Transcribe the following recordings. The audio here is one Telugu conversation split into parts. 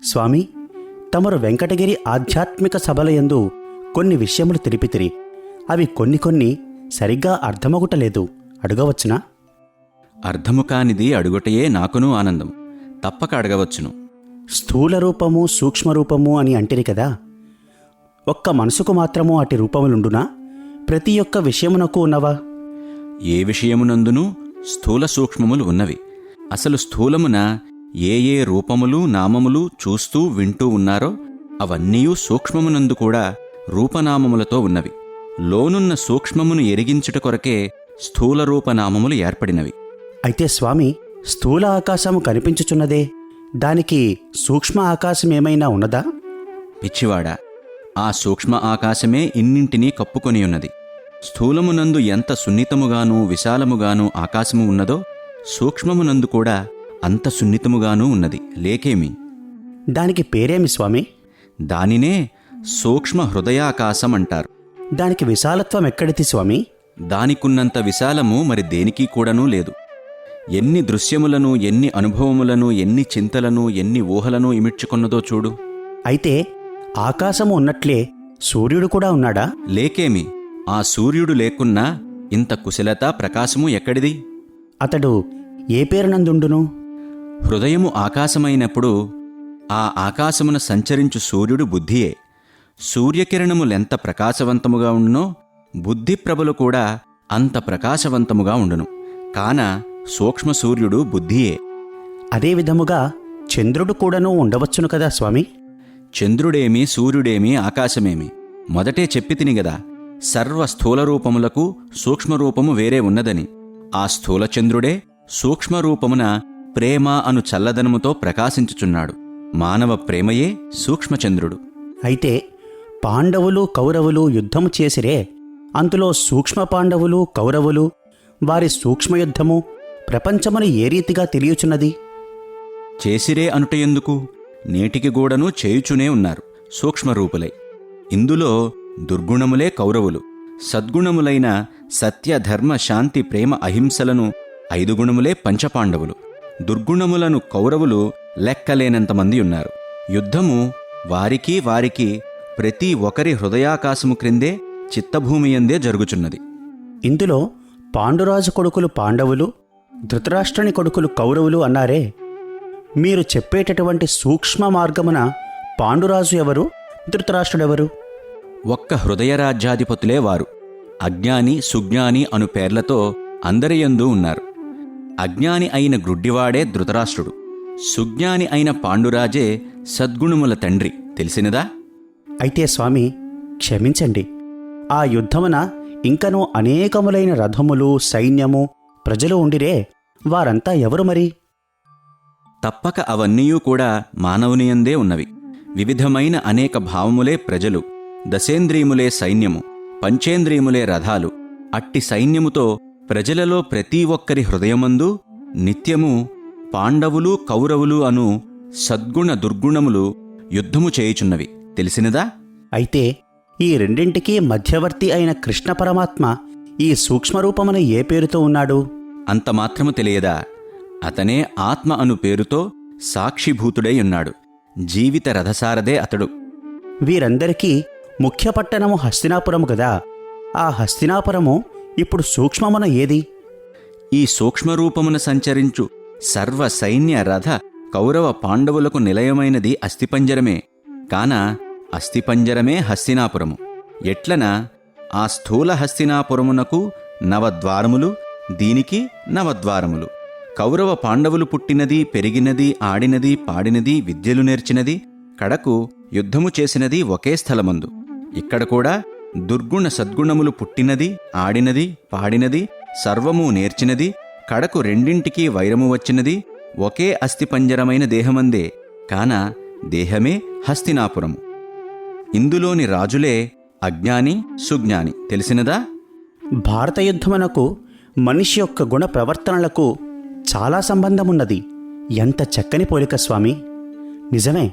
స్వామి, తమరు వెంకటగిరి ఆధ్యాత్మిక సభలయందు కొన్ని విషయములు తెలిపితిరి. అవి కొన్ని సరిగ్గా అర్థమగుటలేదు, అడగవచ్చునా? అర్థము కానిది అడుగుటయే నాకునూ ఆనందం. తప్పక అడగవచ్చును. స్థూల రూపము, సూక్ష్మరూపము అని అంటిరి కదా, ఒక్క మనసుకు మాత్రము అటి రూపములుండునా? ప్రతి ఒక్క విషయమునకు ఉన్నవా? ఏ విషయమునందునూ స్థూల సూక్ష్మములు ఉన్నవి. అసలు స్థూలమున ఏ ఏ రూపములు నామములు చూస్తూ వింటూ ఉన్నారో అవన్నీయూ సూక్ష్మమునందు కూడా రూపనామములతో ఉన్నవి. లోనున్న సూక్ష్మమును ఎరిగించుట కొరకే స్థూల రూపనామములు ఏర్పడినవి. అయితే స్వామి, స్థూల ఆకాశము కనిపించుచున్నదే, దానికి సూక్ష్మ ఆకాశమేమైనా ఉన్నదా? పిచ్చివాడా, ఆ సూక్ష్మ ఆకాశమే ఇన్నింటినీ కప్పుకొని ఉన్నది. స్థూలమునందు ఎంత సున్నితముగానూ విశాలముగానూ ఆకాశము ఉన్నదో సూక్ష్మమునందు కూడా అంత సున్నితముగానూ ఉన్నది. లేకేమి? దానికి పేరేమి స్వామి? దానినే సూక్ష్మ హృదయాకాశం అంటారు. దానికి విశాలత్వం ఎక్కడిది స్వామి? దానికున్నంత విశాలము మరి దేనికి కూడానూ లేదు. ఎన్ని దృశ్యములను, ఎన్ని అనుభవములను, ఎన్ని చింతలను, ఎన్ని ఊహలను ఇమిడ్చుకున్నదో చూడు. అయితే ఆకాశము ఉన్నట్లే సూర్యుడు కూడా ఉన్నాడా? లేకేమి? ఆ సూర్యుడు లేకున్నా ఇంత కుశలత, ప్రకాశము ఎక్కడిది? అతడు ఏ పేరునందుండును? హృదయము ఆకాశమైనప్పుడు ఆ ఆకాశమున సంచరించు సూర్యుడు బుద్ధియే. సూర్యకిరణములెంత ప్రకాశవంతముగా ఉండునో బుద్ధిప్రభలు కూడా అంత ప్రకాశవంతముగా ఉండును. కాన సూక్ష్మ సూర్యుడు బుద్ధియే. అదే విధముగా చంద్రుడు కూడాను ఉండవచ్చును కదా స్వామి? చంద్రుడేమి, సూర్యుడేమి, ఆకాశమేమి మొదటే చెప్పితిని గదా, సర్వ స్థూలరూపములకు సూక్ష్మరూపము వేరే ఉన్నదని. ఆ స్థూల చంద్రుడే సూక్ష్మరూపమున ప్రేమ అను చల్లదనముతో ప్రకాశించుచున్నాడు. మానవ ప్రేమయే సూక్ష్మచంద్రుడు. అయితే పాండవులు కౌరవులు యుద్ధము చేసిరే, అందులో సూక్ష్మ పాండవులు కౌరవులు వారి సూక్ష్మయుద్ధము ప్రపంచమును ఏ రీతిగా తెలియచున్నది? చేసిరే అనుట ఎందుకు? నేటికి గూడను చేయుచునే ఉన్నారు సూక్ష్మరూపులై. ఇందులో దుర్గుణములే కౌరవులు, సద్గుణములైన సత్య, ధర్మ, శాంతి, ప్రేమ, అహింసలను 5 గుణములే పంచపాండవులు. దుర్గుణములను కౌరవులు లెక్కలేనంతమంది ఉన్నారు. యుద్ధము వారికి ప్రతి ఒక్కరి హృదయాకాశము క్రిందే చిత్తభూమియందే జరుగుచున్నది. ఇందులో పాండురాజు కొడుకులు పాండవులు, ధృతరాష్ట్రుని కొడుకులు కౌరవులు అన్నారే. మీరు చెప్పేటటువంటి సూక్ష్మ మార్గమున పాండురాజు ఎవరు, ధృతరాష్ట్రుడెవరు? ఒక్క హృదయరాజ్యాధిపతులే వారు. అజ్ఞాని, సుజ్ఞాని అను పేర్లతో అందరియందు ఉన్నారు. అజ్ఞాని అయిన గ్రుడ్డివాడే ధృతరాష్ట్రుడు. సుజ్ఞాని అయిన పాండురాజే సద్గుణముల తండ్రి. తెలిసినదా? అయితే స్వామి క్షమించండి, ఆ యుద్ధమున ఇంకనూ అనేకములైన రథములు, సైన్యము, ప్రజలు ఉండిరే. వారంతా ఎవరు మరి? తప్పక అవన్నీయూ కూడా మానవునియందే ఉన్నవి. వివిధమైన అనేక భావములే ప్రజలు, దశేంద్రియములే సైన్యము, పంచేంద్రియములే రథాలు. అట్టి సైన్యముతో ప్రజలలో ప్రతి ఒక్కరి హృదయమందు నిత్యము పాండవులు కౌరవులు అను సద్గుణ దుర్గుణములు యుద్ధము చేయుచున్నవి. తెలిసినదా? అయితే ఈ రెండింటికీ మధ్యవర్తి అయిన కృష్ణ పరమాత్మ ఈ సూక్ష్మరూపమున ఏ పేరుతో ఉన్నాడు? అంత మాత్రము తెలియదా? అతనే ఆత్మ అను పేరుతో సాక్షిభూతుడై ఉన్నాడు. జీవిత రథసారథే అతడు. వీరందరికీ ముఖ్య పట్టణము హస్తినాపురము గదా. ఆ హస్తినాపురము ఇప్పుడు సూక్ష్మమున ఏది? ఈ సూక్ష్మరూపమున సంచరించు సర్వ సైన్య రథ కౌరవ పాండవులకు నిలయమైనది అస్థిపంజరమే. కాన అస్థిపంజరమే హస్తినాపురము. ఎట్లన ఆ స్థూల హస్తినాపురమునకు 9 ద్వారములు, దీనికి 9 ద్వారములు. కౌరవ పాండవులు పుట్టినది, పెరిగినది, ఆడినది, పాడినది, విద్యలు నేర్చినది, కడకు యుద్ధము చేసినది ఒకే స్థలమందు. ఇక్కడ కూడా దుర్గుణ సద్గుణములు పుట్టినది, ఆడినది, పాడినది, సర్వము నేర్చినది, కడకు రెండింటికీ వైరము వచ్చినది ఒకే అస్థిపంజరమైన దేహమందే. కాన దేహమే హస్తినాపురము. ఇందులోని రాజులే అజ్ఞాని, సుజ్ఞాని. తెలిసినదా? భారత యుద్ధమునకు మనిషి యొక్క గుణ ప్రవర్తనలకు చాలా సంబంధమున్నది. ఎంత చక్కని పోలిక స్వామి! నిజమే,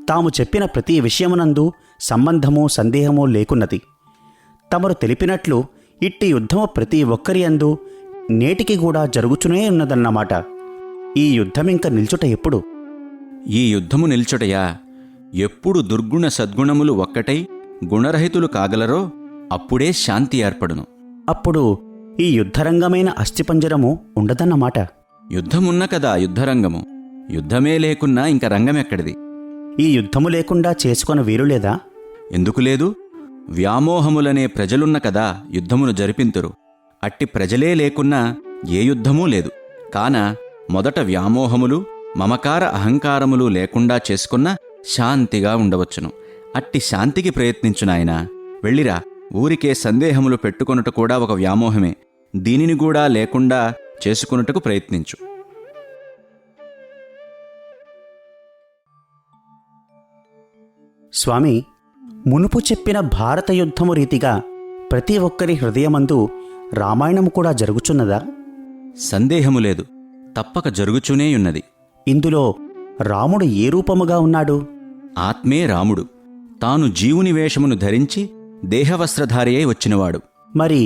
తాము చెప్పిన ప్రతి విషయమునందు సంబంధము, సందేహము లేకున్నది. తమరు తెలిపినట్లు ఇట్టి యుద్ధము ప్రతి ఒక్కరి యందు నేటికి కూడా జరుగుచునే ఉన్నదన్నమాట. ఈ యుద్ధమింక నిల్చుట ఎప్పుడు? ఈ యుద్ధము నిల్చుటయా? ఎప్పుడు దుర్గుణ సద్గుణములు ఒక్కటై గుణరహితులు కాగలరో అప్పుడే శాంతి ఏర్పడును. అప్పుడు ఈ యుద్ధరంగమైన అస్థిపంజరము ఉండదన్నమాట. యుద్ధమున్న కదా యుద్ధరంగము. యుద్ధమే లేకున్నా ఇంక రంగమెక్కడిది? ఈ యుద్ధము లేకుండా చేసుకొన వీరులేదా? ఎందుకు లేదు? వ్యామోహములనే ప్రజలున్న కదా యుద్ధమును జరిపింతురు. అట్టి ప్రజలే లేకున్నా ఏ యుద్ధమూ లేదు. కాన మొదట వ్యామోహములు, మమకార అహంకారములు లేకుండా చేసుకున్న శాంతిగా ఉండవచ్చును. అట్టి శాంతికి ప్రయత్నించు నాయనా. వెళ్ళిరా. ఊరికే సందేహములు పెట్టుకొనుట కూడా ఒక వ్యామోహమే. దీనిని కూడా లేకుండా చేసుకొనుటకు ప్రయత్నించు. స్వామి, మునుపు చెప్పిన భారత యుద్ధము రీతిగా ప్రతి ఒక్కరి హృదయమందు రామాయణము కూడా జరుగుచున్నదా? సందేహము లేదు, తప్పక జరుగుచూనేయున్నది. ఇందులో రాముడు ఏ రూపముగా ఉన్నాడు? ఆత్మే రాముడు. తాను జీవుని వేషమును ధరించి దేహవస్త్రధారి అయి వచ్చినవాడు. మరి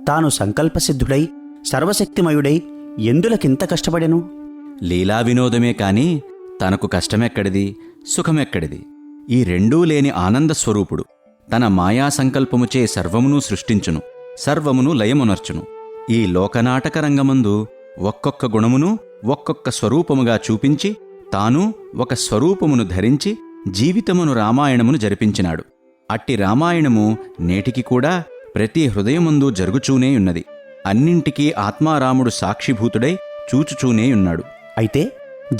తాను సంకల్పసిద్ధుడై సర్వశక్తిమయుడై ఎందులకింత కష్టపడెను? లీలా వినోదమే కాని తనకు కష్టమెక్కడిది, సుఖమెక్కడిది? ఈ రెండూ లేని ఆనందస్వరూపుడు తన మాయా సంకల్పముచే సర్వమును సృష్టించును, సర్వమును లయమునర్చును. ఈ లోకనాటక రంగమందు ఒక్కొక్క గుణమును ఒక్కొక్క స్వరూపముగా చూపించి తాను ఒక స్వరూపమును ధరించి జీవితమును రామాయణమును జరిపించినాడు. అట్టి రామాయణము నేటికి కూడా ప్రతి హృదయమందు జరుగుచూనేయున్నది. అన్నింటికీ ఆత్మారాముడు సాక్షిభూతుడై చూచుచూనేయున్నాడు. అయితే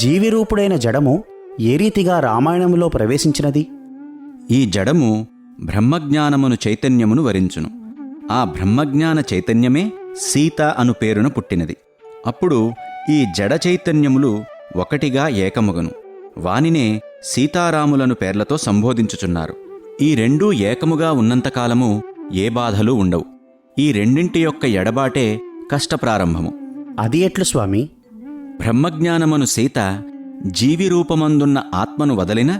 జీవిరూపుడైన జడము ఏ రీతిగా రామాయణములో ప్రవేశించినది? ఈ జడము బ్రహ్మజ్ఞానమును చైతన్యమును వరించును. ఆ బ్రహ్మజ్ఞాన చైతన్యమే సీత అను పేరున పుట్టినది. అప్పుడు ఈ జడ చైతన్యములు ఒకటిగా ఏకముగను. వానినే సీతారాములను పేర్లతో సంబోధించుచున్నారు. ఈ రెండూ ఏకముగా ఉన్నంతకాలము ఏ బాధలు ఉండవు. ఈ రెండింటి యొక్క ఎడబాటే కష్టప్రారంభము. అది ఎట్లు స్వామి? బ్రహ్మజ్ఞానమును సీత జీవిరూపమందున్న ఆత్మను వదలిన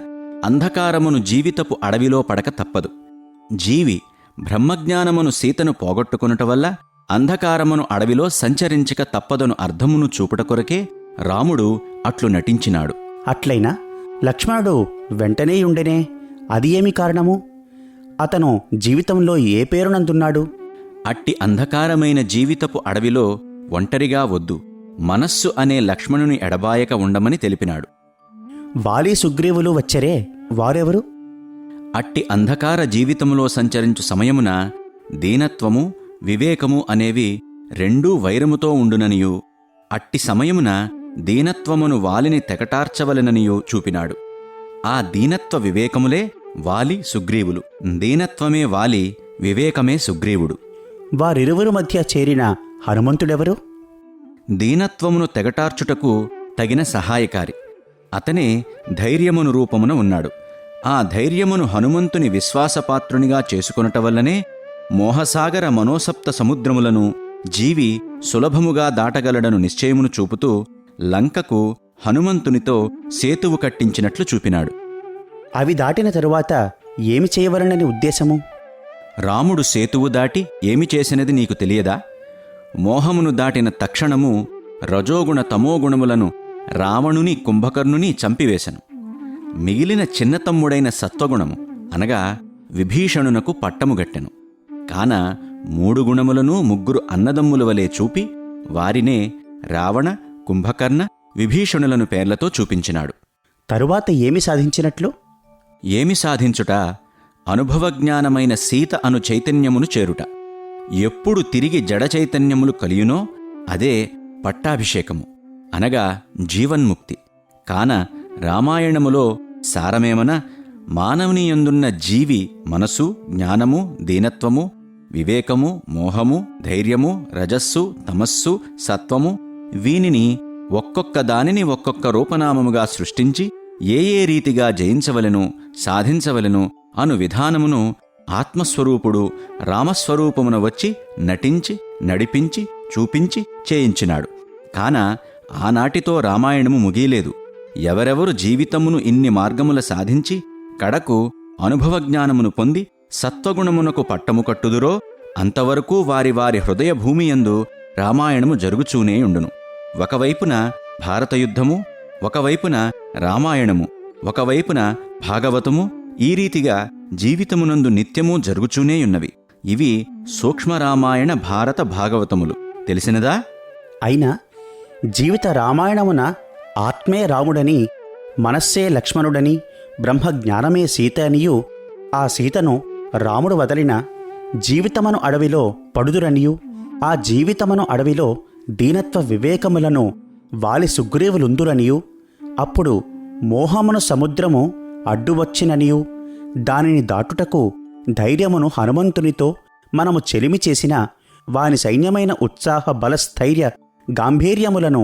అంధకారమును జీవితపు అడవిలో పడక తప్పదు. జీవి బ్రహ్మజ్ఞానమును సీతను పోగొట్టుకొనుట వల్ల అంధకారమును అడవిలో సంచరించక తప్పదను అర్థమును చూపుట కొరకే రాముడు అట్లు నటించినాడు. అట్లయినా లక్ష్మణుడు వెంటనే ఉండెనే, అది ఏమి కారణము? అతను జీవితంలో ఏ పేరునందున్నాడు? అట్టి అంధకారమైన జీవితపు అడవిలో ఒంటరిగా వద్దు, మనస్సు అనే లక్ష్మణుని ఎడబాయక ఉండమని తెలిపినాడు. వాలి సుగ్రీవులు వచ్చరే, వారెవరు? అట్టి అంధకార జీవితములో సంచరించు సమయమున దీనత్వము, వివేకము అనేవి రెండూ వైరముతో ఉండుననియు, అట్టి సమయమున దీనత్వమును వాలిని తెగటార్చవలెననియు చూపినాడు. ఆ దీనత్వ వివేకములే వాలి సుగ్రీవులు. దీనత్వమే వాలి, వివేకమే సుగ్రీవుడు. వారిరువురు మధ్య చేరిన హనుమంతుడెవరు? దీనత్వమును తెగటార్చుటకు తగిన సహాయకారి. అతనే ధైర్యమును రూపమున ఉన్నాడు. ఆ ధైర్యమును హనుమంతుని విశ్వాసపాత్రునిగా చేసుకొనుట వల్లనే మోహసాగర మనోసప్త సముద్రములను జీవి సులభముగా దాటగలడను నిశ్చయమును చూపుతూ లంకకు హనుమంతునితో సేతువు కట్టించినట్లు చూపినాడు. అవి దాటిన తరువాత ఏమి చేయవలనని ఉద్దేశము? రాముడు సేతువు దాటి ఏమి చేసినది నీకు తెలియదా? మోహమును దాటిన తక్షణము రజోగుణ తమోగుణములను రావణుని కుంభకర్ణుని చంపివేశను. మిగిలిన చిన్న తమ్ముడైన సత్వగుణము అనగా విభీషణునకు పట్టముగట్టెను. కాన 3 గుణములను 3 అన్నదమ్ముల వలె చూపి వారినే రావణ, కుంభకర్ణ, విభీషణులను పేర్లతో చూపించినాడు. తరువాత ఏమి సాధించినట్లు? ఏమి సాధించుట? అనుభవజ్ఞానమైన సీత అను చైతన్యమును చేరుట. ఎప్పుడు తిరిగి జడ చైతన్యములు కలియునో అదే పట్టాభిషేకము అనగా జీవన్ముక్తి. కాన రామాయణములో సారమేమన మానవునియందున్న జీవి మనసు, జ్ఞానము, దీనత్వము, వివేకము, మోహము, ధైర్యము, రజస్సు, తమస్సు, సత్వము వీనిని ఒక్కొక్క దానిని ఒక్కొక్క రూపనామముగా సృష్టించి ఏ రీతిగా జయించవలెను, సాధించవలెను అను విధానమును ఆత్మస్వరూపుడు రామస్వరూపమున వచ్చి నటించి, నడిపించి, చూపించి చేయించినాడు. కాన ఆనాటితో రామాయణము ముగియలేదు. ఎవరెవరు జీవితమును ఇన్ని మార్గముల సాధించి కడకు అనుభవజ్ఞానమును పొంది సత్వగుణమునకు పట్టము కట్టుదురో అంతవరకు వారి వారి హృదయ భూమియందు రామాయణము జరుగుచూనే ఉండును. ఒకవైపున భారతయుద్ధము, ఒకవైపున రామాయణము, ఒకవైపున భాగవతము ఈ రీతిగా జీవితమునందు నిత్యము జరుగుచూనేయున్నవి. ఇవి సూక్ష్మరామాయణ భారత భాగవతములు. తెలిసినదా? అయినా జీవిత రామాయణమున ఆత్మే రాముడని, మనస్సే లక్ష్మణుడని, బ్రహ్మజ్ఞానమే సీత అనియు, ఆ సీతను రాముడు వదలిన జీవితమను అడవిలో పడుదురనియు, ఆ జీవితమను అడవిలో దీనత్వ వివేకములను వాలి సుగ్రీవులుందురనియు, అప్పుడు మోహమును సముద్రము అడ్డువచ్చిననియు, దానిని దాటుటకు ధైర్యమును హనుమంతునితో మనము చెలిమి చేసిన వాని సైన్యమైన ఉత్సాహ బలస్థైర్య గాంభీర్యములను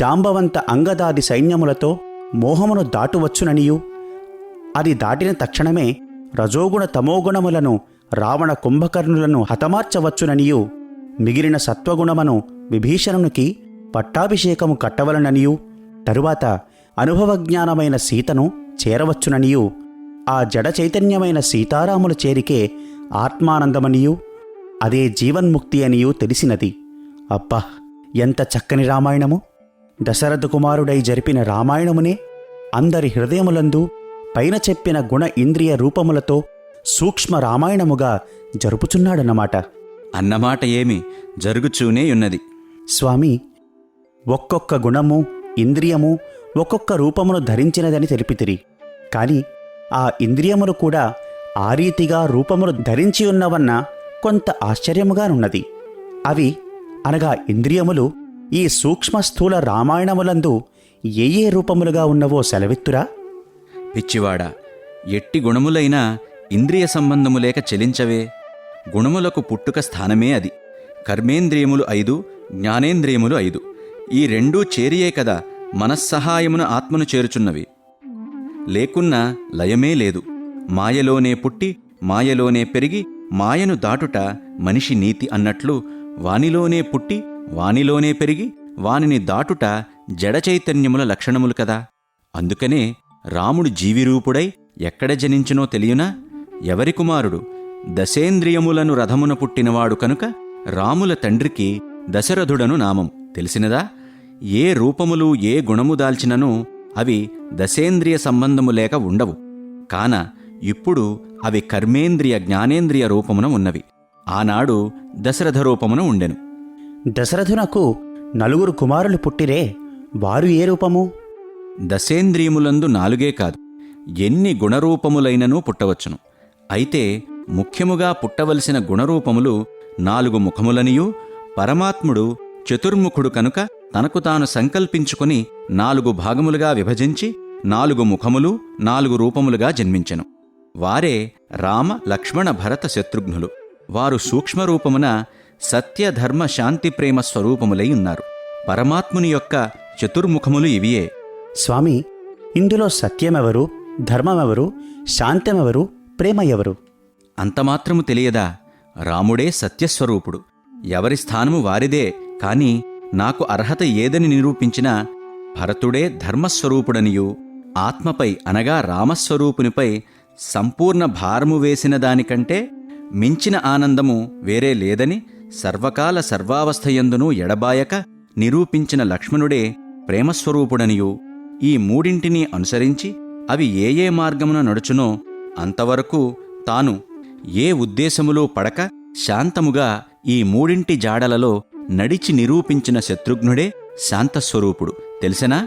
జాంబవంత అంగదాది సైన్యములతో మోహమును దాటువచ్చుననియు, అది దాటిన తక్షణమే రజోగుణ తమోగుణములను రావణ కుంభకర్ణులను హతమార్చవచ్చుననియు, మిగిలిన సత్వగుణమును విభీషణునికి పట్టాభిషేకము కట్టవలననియు, తరువాత అనుభవజ్ఞానమైన సీతను చేరవచ్చుననియు, ఆ జడ చైతన్యమైన సీతారాముల చేరికే ఆత్మానందమనియు, అదే జీవన్ముక్తి అనియు తెలిసినది. అబ్బా, ఎంత చక్కని రామాయణము! దశరథ కుమారుడై జరిపిన రామాయణమునే అందరి హృదయములందు పైన చెప్పిన గుణ ఇంద్రియ రూపములతో సూక్ష్మ రామాయణముగా జరుపుచున్నాడన్నమాట. అన్నమాట ఏమి జరుగుచూనేయున్నది. స్వామి, ఒక్కొక్క గుణము ఇంద్రియము ఒక్కొక్క రూపమును ధరించినదని తెలిపితిరి. కాని ఆ ఇంద్రియములు కూడా ఆ రీతిగా రూపములు ధరించి ఉన్నవన్న కొంత ఆశ్చర్యముగానున్నది. అవి అనగా ఇంద్రియములు ఈ సూక్ష్మ స్థూల రామాయణములందు ఏ ఏ రూపములుగా ఉన్నవో సెలవిత్తురా? పిచ్చివాడా, ఎట్టి గుణములైనా ఇంద్రియ సంబంధము లేక చెలించవే. గుణములకు పుట్టుక స్థానమే అది. కర్మేంద్రియములు 5, జ్ఞానేంద్రియములు 5. ఈ రెండూ చేరియే కదా మనస్సహాయమున ఆత్మను చేరుచున్నవి. లేకున్నా లయమే లేదు. మాయలోనే పుట్టి మాయలోనే పెరిగి మాయను దాటుట మనిషి నీతి అన్నట్లు, వానిలోనే పుట్టి వానిలోనే పెరిగి వానిని దాటుట జడ చైతన్యముల లక్షణములు కదా. అందుకనే రాముడు జీవిరూపుడై ఎక్కడ జనించినో తెలియనా? ఎవరి కుమారుడు? దశేంద్రియములను రథమున పుట్టినవాడు కనుక రాముల తండ్రికి దశరథుడను నామం. తెలిసినదా? ఏ రూపములు ఏ గుణము దాల్చిననూ అవి దశేంద్రియ సంబంధము లేక ఉండవు. కాన ఇప్పుడు అవి కర్మేంద్రియ జ్ఞానేంద్రియ రూపమున ఉన్నవి. ఆనాడు దశరథ రూపమున ఉండెను. దశరథునకు 4 కుమారులు పుట్టిరే, వారు ఏ రూపము? దశేంద్రియములందు 4 కాదు, ఎన్ని గుణరూపములైననూ పుట్టవచ్చును. అయితే ముఖ్యముగా పుట్టవలసిన గుణరూపములు 4 ముఖములనియూ, పరమాత్ముడు చతుర్ముఖుడు కనుక తనకు తాను సంకల్పించుకొని 4 భాగములుగా విభజించి 4 ముఖములు 4 రూపములుగా జన్మించెను. వారే రామ లక్ష్మణ భరత శత్రుఘ్నులు. వారు సూక్ష్మరూపమున సత్యధర్మ శాంతి ప్రేమ స్వరూపములై ఉన్నారు. పరమాత్ముని యొక్క చతుర్ముఖములు ఇవియే. స్వామి, ఇందులో సత్యమెవరు, ధర్మమెవరు, శాంతమెవరు, ప్రేమ ఎవరు? అంతమాత్రము తెలియదా? రాముడే సత్యస్వరూపుడు. ఎవరి స్థానము వారిదే. కాని నాకు అర్హత ఏదని నిరూపించినా భరతుడే ధర్మస్వరూపుడనియు, ఆత్మపై అనగా రామస్వరూపునిపై సంపూర్ణ భారము వేసిన దానికంటే మించిన ఆనందము వేరే లేదని సర్వకాల సర్వావస్థయందునూ ఎడబాయక నిరూపించిన లక్ష్మణుడే ప్రేమస్వరూపుడనియు, ఈ మూడింటినీ అనుసరించి అవి ఏ ఏ మార్గమున నడుచునో అంతవరకు తాను ఏ ఉద్దేశములో పడక శాంతముగా ఈ మూడింటి జాడలలో నడిచి నిరూపించిన శత్రుఘ్నుడే శాంతస్వరూపుడు. తెలిసెనా?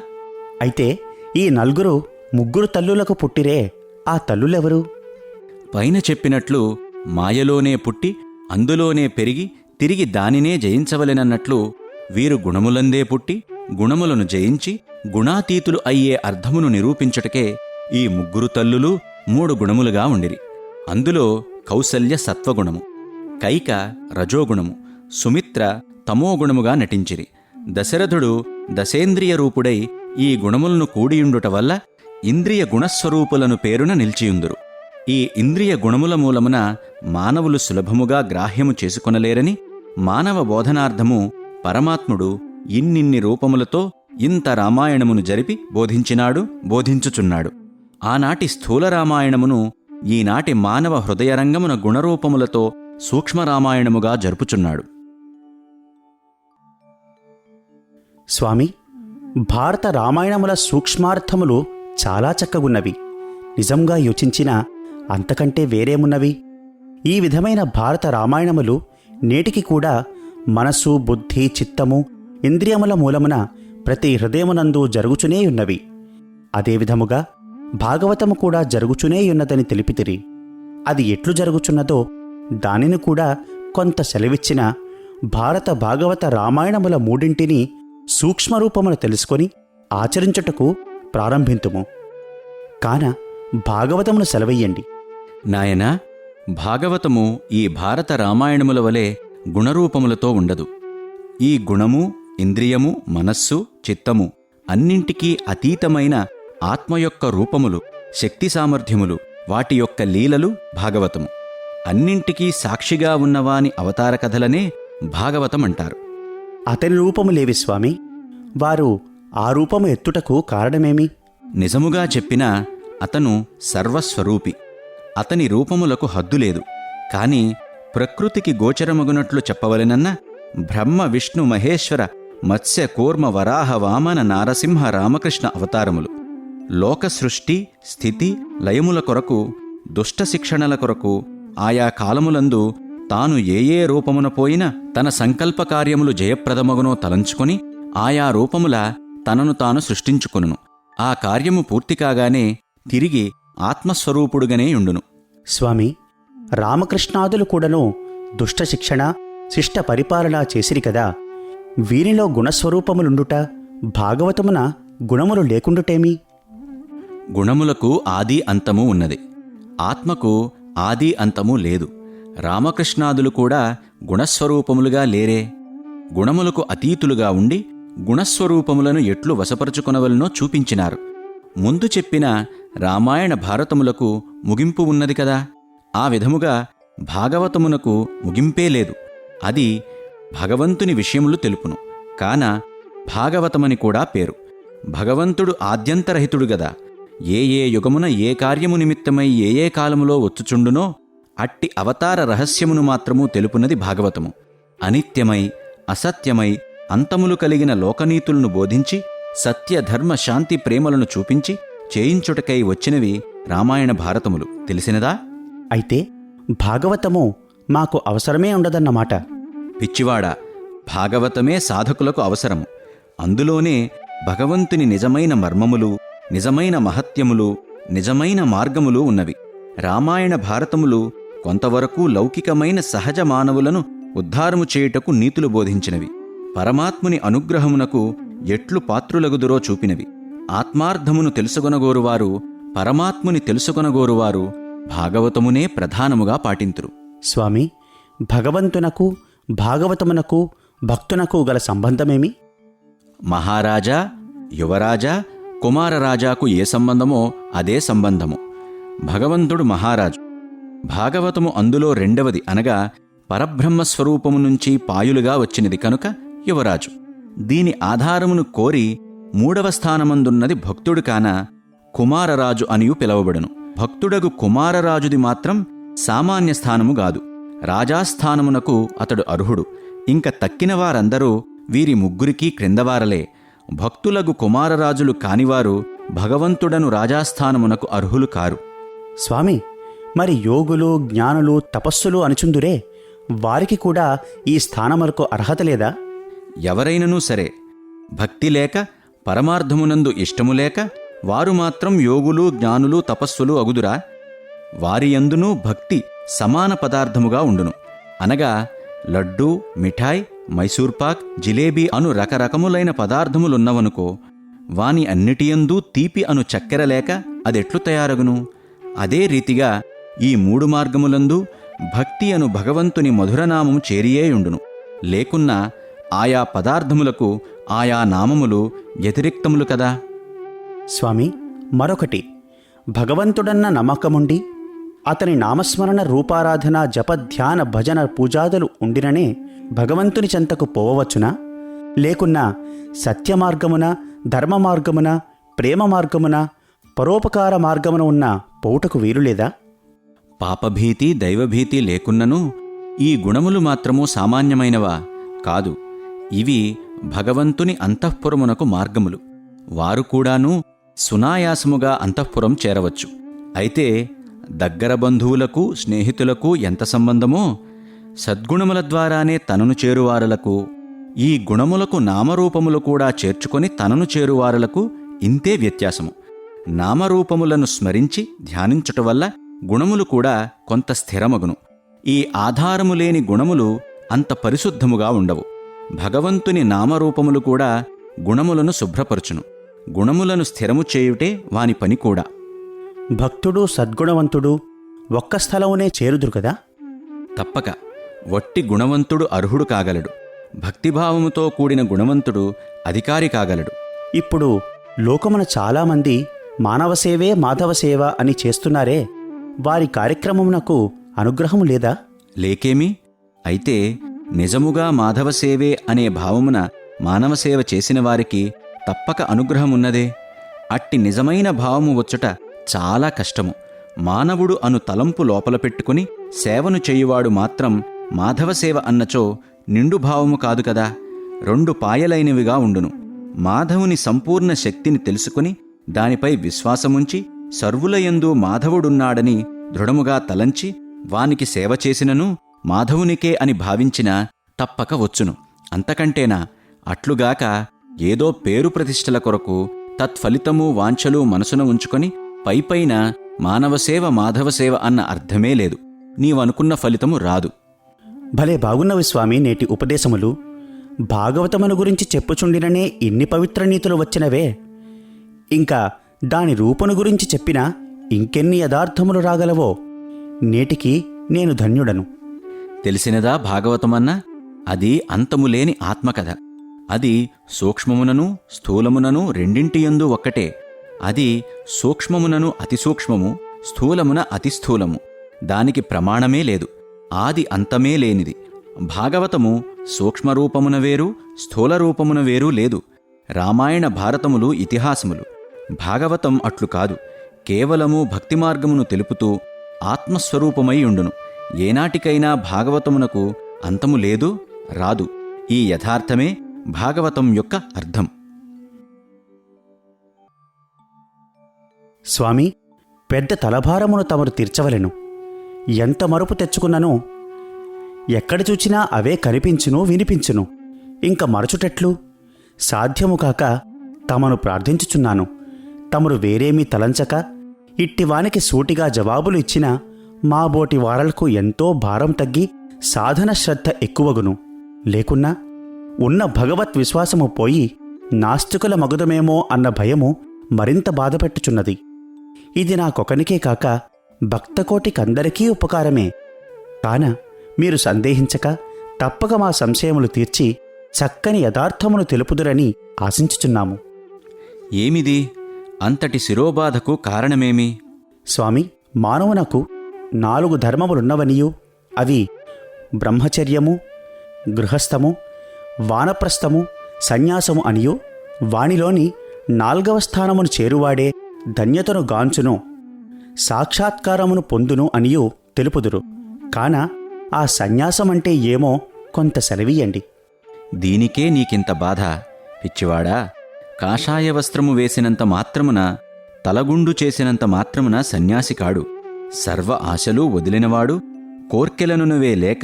అయితే ఈ 3 తల్లులకు పుట్టిరే, ఆ తల్లులెవరు? పైన చెప్పినట్లు మాయలోనే పుట్టి అందులోనే పెరిగి తిరిగి దానినే జయించవలెనన్నట్లు వీరు గుణములందే పుట్టి గుణములను జయించి గుణాతీతులు అయ్యే అర్థమును నిరూపించుటకే ఈ 3 తల్లులు 3 గుణములుగా ఉండిరి. అందులో కౌసల్య సత్వగుణము, కైక రజోగుణము, సుమిత్ర తమోగుణముగా నటించిరి. దశరథుడు దశేంద్రియ రూపుడై ఈ గుణములను కూడియుండుట వల్ల ఇంద్రియ గుణస్వరూపులను పేరున నిలిచియుందురు. ఈ ఇంద్రియ గుణముల మూలమున మానవులు సులభముగా గ్రాహ్యము చేసుకొనలేరని మానవ బోధనార్థము పరమాత్ముడు ఇన్నిన్ని రూపములతో ఇంత రామాయణమును జరిపి బోధించినాడు, బోధించుచున్నాడు. ఆనాటి స్థూల రామాయణమును ఈనాటి మానవ హృదయరంగమున గుణరూపములతో సూక్ష్మరామాయణముగా జరుపుచున్నాడు. స్వామి, భారత రామాయణముల సూక్ష్మార్థములు చాలా చక్కగున్నవి. నిజంగా యోచించినా అంతకంటే వేరేమున్నవి? ఈ విధమైన భారత రామాయణములు నేటికి కూడా మనస్సు, బుద్ధి, చిత్తము, ఇంద్రియముల మూలమున ప్రతి హృదయమునందు జరుగుచునేయున్నవి. అదేవిధముగా భాగవతము కూడా జరుగుచునేయున్నదని తెలిపితిరి. అది ఎట్లు జరుగుచున్నదో దానిని కూడా కొంత సెలవిచ్చిన భారత భాగవత రామాయణముల మూడింటిని సూక్ష్మరూపమును తెలుసుకొని ఆచరించుటకు ప్రారంభింతుము. కాన భాగవతమును సెలవయ్యండి. నాయనా, భాగవతము ఈ భారత రామాయణముల వలె గుణరూపములతో ఉండదు. ఈ గుణము, ఇంద్రియము, మనస్సు, చిత్తము అన్నింటికీ అతీతమైన ఆత్మ యొక్క రూపములు, శక్తి సామర్థ్యములు, వాటి యొక్క లీలలు భాగవతము. అన్నింటికీ సాక్షిగా ఉన్నవాని అవతార కథలనే భాగవతమంటారు. అతని రూపములేవి స్వామి? వారు ఆ రూపము ఎత్తుటకు కారణమేమి? నిజముగా చెప్పినా అతను సర్వస్వరూపి. అతని రూపములకు హద్దులేదు. కాని ప్రకృతికి గోచరమగునట్లు చెప్పవలెనన్న బ్రహ్మ, విష్ణు, మహేశ్వర, మత్స్య, కూర్మ, వరాహ, వామన, నారసింహ, రామకృష్ణ అవతారములు లోక సృష్టి, స్థితి, లయముల కొరకు, దుష్ట శిక్షణల కొరకు ఆయా కాలములందు తాను ఏ రూపమున పోయినా తన సంకల్ప కార్యములు జయప్రదమగునో తలంచుకొని ఆయా రూపముల తనను తాను సృష్టించుకొనును. ఆ కార్యము పూర్తి కాగానే తిరిగి ఆత్మస్వరూపుడుగానే యుండును. స్వామి, రామకృష్ణాదులు కూడాను దుష్ట శిక్షణ, శిష్ట పరిపాలన చేసిరి కదా. వీరిలో గుణస్వరూపములుండుట, భాగవతమున గుణములు లేకుండుటేమి? గుణములకు ఆది అంతము ఉన్నది. ఆత్మకు ఆది అంతము లేదు. రామకృష్ణాదులు కూడా గుణస్వరూపములుగా లేరే. గుణములకు అతీతులుగా ఉండి గుణస్వరూపములను ఎట్లు వశపరుచుకొనవలనో చూపించినారు. ముందు చెప్పిన రామాయణ భారతములకు ముగింపు ఉన్నది కదా. ఆ విధముగా భాగవతమునకు ముగింపే లేదు. అది భగవంతుని విషయములు తెలుపును. కాన భాగవతమని కూడా పేరు. భగవంతుడు ఆద్యంతరహితుడు గదా. ఏ యుగమున ఏ కార్యము నిమిత్తమై ఏ కాలములో వచ్చుచుండునో అట్టి అవతార రహస్యమును మాత్రము తెలుపునది భాగవతము. అనిత్యమై, అసత్యమై, అంతములు కలిగిన లోకనీతులను బోధించి సత్య, ధర్మ, శాంతి, ప్రేమలను చూపించి చేయించుటకై వచ్చినవి రామాయణ భారతములు. తెలిసినదా? అయితే భాగవతము మాకు అవసరమే ఉండదన్నమాట. పిచ్చివాడా, భాగవతమే సాధకులకు అవసరము. అందులోనే భగవంతుని నిజమైన మర్మములు, నిజమైన మహత్యములు, నిజమైన మార్గములు ఉన్నవి. రామాయణ భారతములు కొంతవరకు లౌకికమైన సహజ మానవులను ఉద్ధారము చేయుటకు నీతులు బోధించినవి. పరమాత్ముని అనుగ్రహమునకు ఎట్లు పాత్రులగుదురో చూపినవి. ఆత్మార్థమును తెలుసుకొనగోరువారు, పరమాత్ముని తెలుసుకొనగోరువారు భాగవతమునే ప్రధానముగా పాటింతురు. స్వామి, భగవంతునకు, భాగవతమునకు, భక్తునకు గల సంబంధమేమి? మహారాజా, యువరాజా, కుమారరాజాకు ఏ సంబంధమో అదే సంబంధము. భగవంతుడు మహారాజు. భాగవతము అందులో రెండవది, అనగా పరబ్రహ్మస్వరూపము నుంచి పాయులుగా వచ్చినది కనుక యువరాజు. దీని ఆధారమును కోరి మూడవ స్థానమందున్నది భక్తుడు కాన కుమారరాజు అనియు పిలవబడును. భక్తుడగు కుమారరాజుది మాత్రం సామాన్య స్థానము గాదు. రాజాస్థానమునకు అతడు అర్హుడు. ఇంక తక్కిన వారందరూ వీరి ముగ్గురికీ క్రిందవారలే. భక్తులగు కుమారరాజులు కానివారు భగవంతుడను రాజాస్థానమునకు అర్హులు కారు. స్వామి, మరి యోగులు, జ్ఞానులు, తపస్సులు అనుచుందురే, వారికి కూడా ఈ స్థానములకు అర్హత లేదా? ఎవరైననూ సరే భక్తి లేక, పరమార్థమునందు ఇష్టము లేక వారు మాత్రం యోగులు, జ్ఞానులు, తపస్సులు అగుదురా? వారియందునూ భక్తి సమాన పదార్థముగా ఉండును. అనగా లడ్డూ, మిఠాయ్, మైసూర్పాక్, జిలేబీ అను రకరకములైన పదార్థములున్నవనుకో, వాని అన్నిటియందూ తీపి అను చక్కెర లేక అదెట్లు తయారగును? అదే రీతిగా ఈ మూడు మార్గములందు భక్తి అను భగవంతుని మధురనామము చేరియేయుండును. లేకున్నా ఆయా పదార్థములకు ఆయా నామములు వ్యతిరిక్తములు కదా. స్వామి, మరొకటి, భగవంతుడన్న నమ్మకముండి అతని నామస్మరణ, రూపారాధన, జపధ్యాన, భజన, పూజాదులు ఉండిననే భగవంతుని చెంతకు పోవచ్చునా? లేకున్నా సత్యమార్గమున, ధర్మ మార్గమున, ప్రేమ మార్గమున, పరోపకార మార్గమున ఉన్న పోవుటకు వీలులేదా? పాపభీతి, దైవభీతి లేకున్నను ఈ గుణములు మాత్రము సామాన్యమైనవా? కాదు. ఇవి భగవంతుని అంతఃపురమునకు మార్గములు. వారు కూడాను సునాయాసముగా అంతఃపురం చేరవచ్చు. అయితే దగ్గర బంధువులకు స్నేహితులకు ఎంత సంబంధమో, సద్గుణముల ద్వారానే తనను చేరువారలకు, ఈ గుణములకు నామరూపములు కూడా చేర్చుకొని తనను చేరువారలకు ఇంతే వ్యత్యాసము. నామరూపములను స్మరించి ధ్యానించుట వల్ల గుణములు కూడా కొంత స్థిరమగును. ఈ ఆధారము లేని గుణములు అంత పరిశుద్ధముగా ఉండవు. భగవంతుని నామరూపములు కూడా గుణములను శుభ్రపరచును. గుణములను స్థిరము చేయుటే వాని పని కూడా. భక్తుడు సద్గుణవంతుడు ఒక్క స్థలమునే చేరుదురు కదా? తప్పక. వట్టి గుణవంతుడు అర్హుడు కాగలడు. భక్తిభావముతో కూడిన గుణవంతుడు అధికారి కాగలడు. ఇప్పుడు లోకమున చాలామంది మానవసేవే మాధవసేవ అని చేస్తున్నారే, వారి కార్యక్రమమునకు అనుగ్రహము లేదా? లేకేమి? అయితే నిజముగా మాధవసేవే అనే భావమున మానవసేవ చేసిన వారికి తప్పక అనుగ్రహమున్నదే. అట్టి నిజమైన భావము వచ్చుట చాలా కష్టము. మానవుడు అను తలంపు లోపల పెట్టుకుని సేవను చేయువాడు మాత్రం మాధవసేవ అన్నచో నిండు భావము కాదు కదా, రెండు పాయలైనవిగా ఉండును. మాధవుని సంపూర్ణ శక్తిని తెలుసుకుని దానిపై విశ్వాసముంచి సర్వులయందు మాధవుడున్నాడని దృఢముగా తలంచి వానికి సేవ చేసినను మాధవునికే అని భావించినా తప్పక వచ్చును. అంతకంటేనా? అట్లుగాక ఏదో పేరు ప్రతిష్టల కొరకు తత్ఫలితము వాంఛలు మనసున ఉంచుకొని పైపైన మానవసేవ మాధవసేవ అన్న అర్థమే లేదు. నీవనుకున్న ఫలితము రాదు. భలే బాగున్నవి స్వామి నేటి ఉపదేశములు. భాగవతమును గురించి చెప్పుచుండిననే ఇన్ని పవిత్ర నీతులు వచ్చినవే, ఇంకా దాని రూపను గురించి చెప్పినా ఇంకెన్ని యథార్థములు రాగలవో. నేటికి నేను ధన్యుడను. తెలిసినదా భాగవతమన్నా? అది అంతములేని ఆత్మకథ. అది సూక్ష్మమునను స్థూలమునను రెండింటియందు ఒక్కటే. అది సూక్ష్మమునను అతిసూక్ష్మము, స్థూలమున అతిస్థూలము. దానికి ప్రమాణమే లేదు, ఆది అంతమే లేనిది. భాగవతము సూక్ష్మరూపమున వేరు, స్థూల రూపమున వేరు లేదు. రామాయణ భారతములు ఇతిహాసములు. భాగవతం అట్లు కాదు. కేవలము భక్తి మార్గమును తెలుపుతూ ఆత్మస్వరూపమై ఉండును. ఏనాటికైనా భాగవతమునకు అంతము లేదు, రాదు. ఈ యథార్థమే భాగవతం యొక్క అర్థం. స్వామి, పెద్ద తలభారమును తమరు తీర్చవలెను. ఎంత మరుపు తెచ్చుకున్ననో ఎక్కడ చూచినా అవే కనిపించును, వినిపించును. ఇంక మరచుటట్లు? సాధ్యము కాక తమను ప్రార్థించుచున్నాను. తమరు వేరేమీ తలంచక ఇట్టివానికి సూటిగా జవాబులు ఇచ్చినా మాబోటి వారలకు ఎంతో భారం తగ్గి సాధన శ్రద్ధ ఎక్కువగును. లేకున్నా ఉన్న భగవత్ విశ్వాసము పోయి నాస్తికుల మగుదమేమో అన్న భయము మరింత బాధపెట్టుచున్నది. ఇది నాకొకనికే కాక భక్తకోటికందరికీ ఉపకారమే. కాన మీరు సందేహించక తప్పక మా సంశయములు తీర్చి చక్కని యథార్థమును తెలుపుదురని ఆశించుచున్నాము. ఏమిది? అంతటి శిరోబాధకు కారణమేమి? స్వామి, మానవునకు 4 ధర్మములున్నవనియు అవి బ్రహ్మచర్యము, గృహస్థము, వానప్రస్థము, సన్యాసము అనియు వానిలోని 4వ స్థానమును చేరువాడే ధన్యతను గాంచును, సాక్షాత్కారమును పొందును అనియు తెలుపుదురు. కాన ఆ సన్యాసమంటే ఏమో కొంత సెలవీయండి. దీనికే నీకింత బాధ? పిచ్చివాడా, కాషాయ వస్త్రము వేసినంత మాత్రమున, తలగుండు చేసినంత మాత్రమున సన్యాసి కాడు. సర్వ ఆశలు వదిలినవాడు, కోర్కెలనునవే లేక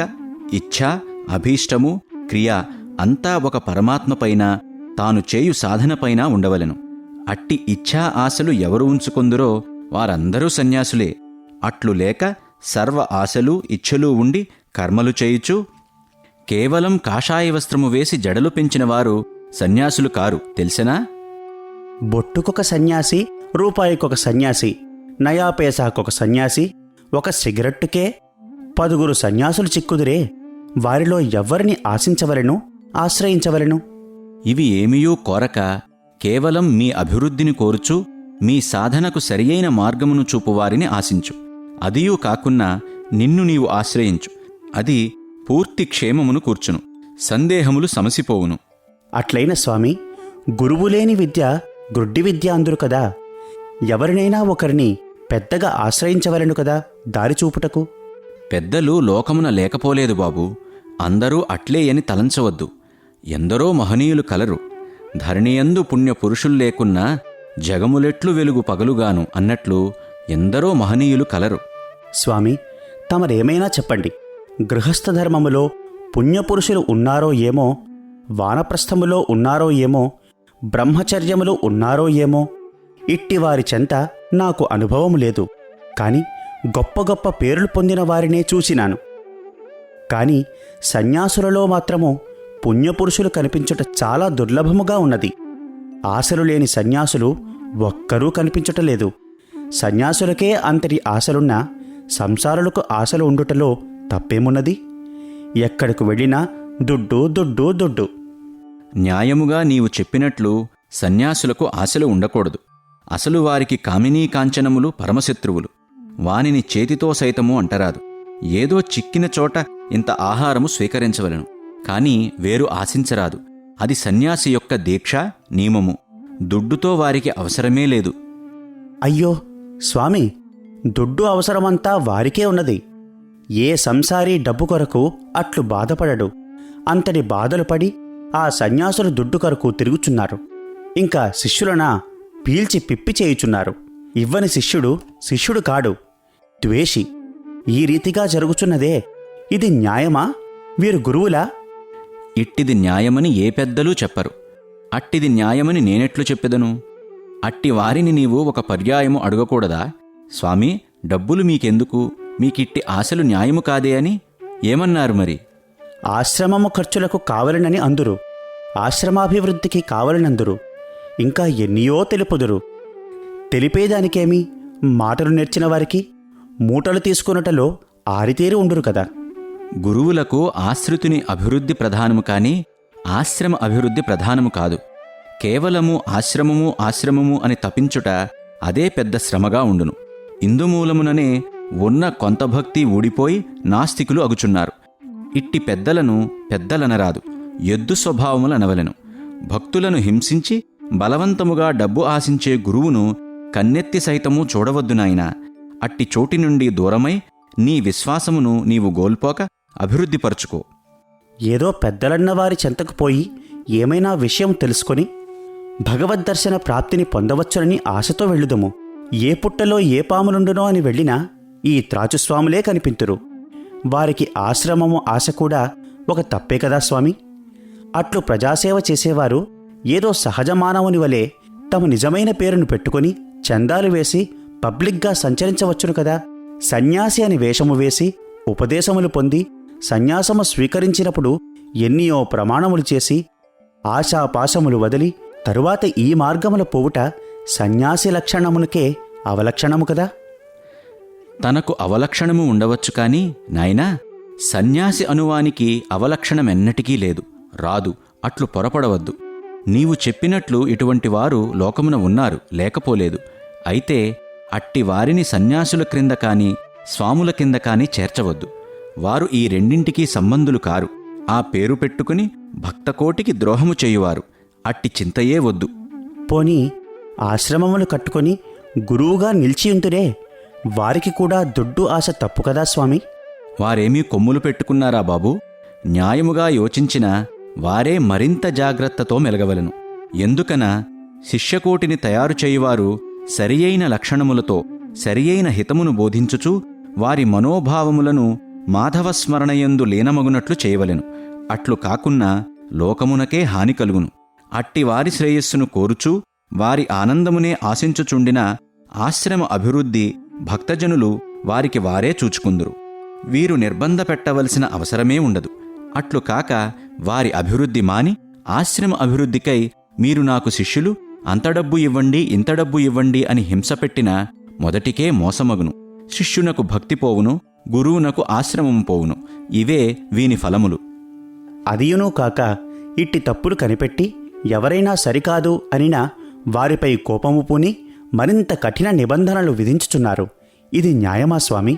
ఇచ్ఛా, అభీష్టము, క్రియ అంతా ఒక పరమాత్మపైన, తాను చేయు సాధనపైన ఉండవలెను. అట్టి ఇచ్ఛా ఆశలు ఎవరు ఉంచుకొందురో వారందరూ సన్యాసులే. అట్లు లేక సర్వ ఆశలు ఇచ్ఛలు ఉండి కర్మలు చేయుచు కేవలం కాషాయ వస్త్రము వేసి జడలు పెంచినవారు సన్యాసులు కారు, తెలిసెనా? బొట్టుకొక సన్యాసి, రూపాయికొక సన్యాసి, నయాపేసాకొక సన్యాసి, ఒక సిగరెట్టుకే 10 సన్యాసులు చిక్కుదురే. వారిలో ఎవ్వరిని ఆశించవలెను, ఆశ్రయించవలెను? ఇవి ఏమియూ కోరక కేవలం మీ అభివృద్ధిని కోరుచు మీ సాధనకు సరియైన మార్గమును చూపువారిని ఆశించు. అదియూ కాకున్నా నిన్ను నీవు ఆశ్రయించు. అది పూర్తి క్షేమమును కూర్చును, సందేహములు సమసిపోవును. అట్లైన స్వామి, గురువులేని విద్య గ్రుడ్డి విద్య అందురు కదా. ఎవరినైనా ఒకరిని పెద్దగా ఆశ్రయించవలెను కదా దారి చూపుటకు. పెద్దలు లోకమున లేకపోలేదు బాబూ. అందరూ అట్లే అని తలంచవద్దు. ఎందరో మహనీయులు కలరు. ధరణియందు పుణ్యపురుషులు లేకున్నా జగములెట్లు వెలుగు పగలుగాను అన్నట్లు ఎందరో మహనీయులు కలరు. స్వామి, తమరేమైనా చెప్పండి. గృహస్థ ధర్మములో పుణ్యపురుషులు ఉన్నారో ఏమో, వానప్రస్థములో ఉన్నారో ఏమో, బ్రహ్మచర్యములు ఉన్నారో ఏమో, ఇట్టివారి చెంత నాకు అనుభవం లేదు. కాని గొప్ప గొప్ప పేర్లు పొందిన వారినే చూసినాను. కాని సన్యాసులలో మాత్రము పుణ్యపురుషులు కనిపించుట చాలా దుర్లభముగా ఉన్నది. ఆశలు లేని సన్యాసులు ఒక్కరూ కనిపించటలేదు. సన్యాసులకే అంతటి ఆశలున్నా సంసారులకు ఆశలు ఉండుటలో తప్పేమున్నది? ఎక్కడికి వెళ్ళినా దుడ్డు దుడ్డు దుడ్డు. న్యాయముగా నీవు చెప్పినట్లు సన్యాసులకు ఆశలు ఉండకూడదు. అసలు వారికి కామినీ కాంచనములు పరమశత్రువులు. వానిని చేతితో సైతము అంటరాదు. ఏదో చిక్కిన చోట ఇంత ఆహారము స్వీకరించవలను, కాని వేరు ఆశించరాదు. అది సన్యాసి యొక్క దీక్ష, నియమము. దుడ్డుతో వారికి అవసరమే లేదు. అయ్యో స్వామి, దుడ్డు అవసరమంతా వారికే ఉన్నది. ఏ సంసారీ డబ్బు కొరకు అట్లు బాధపడడు. అంతటి బాధలు పడి ఆ సన్యాసులు దుడ్డు కొరకు తిరుగుచున్నారు. ఇంకా శిష్యులనా పీల్చి పిప్పి చేయుచున్నారు. ఇవ్వని శిష్యుడు శిష్యుడు కాడు, ద్వేషి. ఈ రీతిగా జరుగుచున్నదే, ఇది న్యాయమా? వీరు గురువులా? ఇట్టిది న్యాయమని ఏ పెద్దలూ చెప్పరు. అట్టిది న్యాయమని నేనెట్లు చెప్పెదను? అట్టి వారిని నీవు ఒక పర్యాయము అడగకూడదా? స్వామీ, డబ్బులు మీకెందుకు? మీకిట్టి ఆశలు న్యాయము కాదే అని ఏమన్నారు మరి? ఆశ్రమము ఖర్చులకు కావలనని అందురు, ఆశ్రమాభివృద్ధికి కావలనందురు, ఇంకా ఎన్నియో తెలుపుదురు. తెలిపేదానికేమి? మాటలు నేర్చిన వారికి మూటలు తీసుకున్నటలో ఆరితేరి ఉండురు కదా. గురువులకు ఆశ్రితుని అభివృద్ధి ప్రధానము కాని ఆశ్రమ అభివృద్ధి ప్రధానము కాదు. కేవలము ఆశ్రమము అని తపించుట అదే పెద్ద శ్రమగా ఉండును. ఇందుమూలముననే ఉన్న కొంత భక్తి ఊడిపోయి నాస్తికులు అగుచున్నారు. ఇట్టి పెద్దలను పెద్దలనరాదు, ఎద్దు స్వభావములనవలెను. భక్తులను హింసించి బలవంతముగా డబ్బు ఆశించే గురువును కన్నెత్తి సైతము చూడవద్దు నాయనా. అట్టి చోటి నుండి దూరమై నీ విశ్వాసమును నీవు గోల్పోక అభివృద్ధిపరచుకో. ఏదో పెద్దలన్న వారి చెంతకు పోయి ఏమైనా విషయం తెలుసుకొని భగవద్దర్శన ప్రాప్తిని పొందవచ్చునని ఆశతో వెళ్ళుదము. ఏ పుట్టలో ఏ పాములుండునో అని వెళ్ళినా ఈ త్రాచుస్వాములే కనిపింతురు. వారికి ఆశ్రమము ఆశ కూడా ఒక తప్పే కదా స్వామి. అట్లు ప్రజాసేవ చేసేవారు ఏదో సహజ మానవుని వలె తమ నిజమైన పేరును పెట్టుకొని చందాలు వేసి పబ్లిక్గా సంచరించవచ్చును కదా. సన్యాసి అని వేషము వేసి ఉపదేశములు పొంది సన్యాసము స్వీకరించినప్పుడు ఎన్నియో ప్రమాణములు చేసి ఆశాపాశములు వదిలి తరువాత ఈ మార్గముల పోవుట సన్యాసి లక్షణమునకే అవలక్షణము కదా. తనకు అవలక్షణము ఉండవచ్చు కాని నాయనా, సన్యాసి అనువానికి అవలక్షణమెన్నటికీ లేదు, రాదు. అట్లు పొరపడవద్దు. నీవు చెప్పినట్లు ఇటువంటి వారు లోకమున ఉన్నారు, లేకపోలేదు. అయితే అట్టి వారిని సన్యాసుల క్రింద కాని స్వాముల కింద కాని చేర్చవద్దు. వారు ఈ రెండింటికీ సంబంధులు కారు. ఆ పేరు పెట్టుకుని భక్తకోటికి ద్రోహము చేయువారు. అట్టి చింతయే వద్దు. పోనీ ఆశ్రమములు కట్టుకొని గురువుగా నిలిచియుంతురే, వారికి కూడా దుడ్డు ఆశ తప్పు కదా స్వామి. వారేమీ కొమ్ములు పెట్టుకున్నారా బాబూ? న్యాయముగా యోచించిన వారే మరింత జాగ్రత్తతో మెలగవలను. ఎందుకన శిష్యకోటిని తయారు చేయువారు సరియైన లక్షణములతో సరియైన హితమును బోధించుచు వారి మనోభావములను మాధవస్మరణయందు లీనమగునట్లు చేయవలెను. అట్లు కాకున్నా లోకమునకే హాని కలుగును. అట్టి వారి శ్రేయస్సును కోరుచూ వారి ఆనందమునే ఆశించుచుండిన ఆశ్రమ అభివృద్ధి భక్తజనులు వారికి వారే చూచుకుందురు. వీరు నిర్బంధ పెట్టవలసిన అవసరమే ఉండదు. అట్లు కాక వారి అభివృద్ధి మాని ఆశ్రమ అభివృద్ధికై మీరు నాకు శిష్యులు, అంత డబ్బు ఇవ్వండి, ఇంత డబ్బు ఇవ్వండి అని హింసపెట్టిన మొదటికే మోసమగును. శిష్యునకు భక్తి పోవును, గురువునకు ఆశ్రమము పోవును. ఇవే వీని ఫలములు. అదియునూ కాక ఇట్టి తప్పులు కనిపెట్టి ఎవరైనా సరికాదు అనినా వారిపై కోపము పూని మరింత కఠిన నిబంధనలు విధించుచున్నారు. ఇది న్యాయమా స్వామి?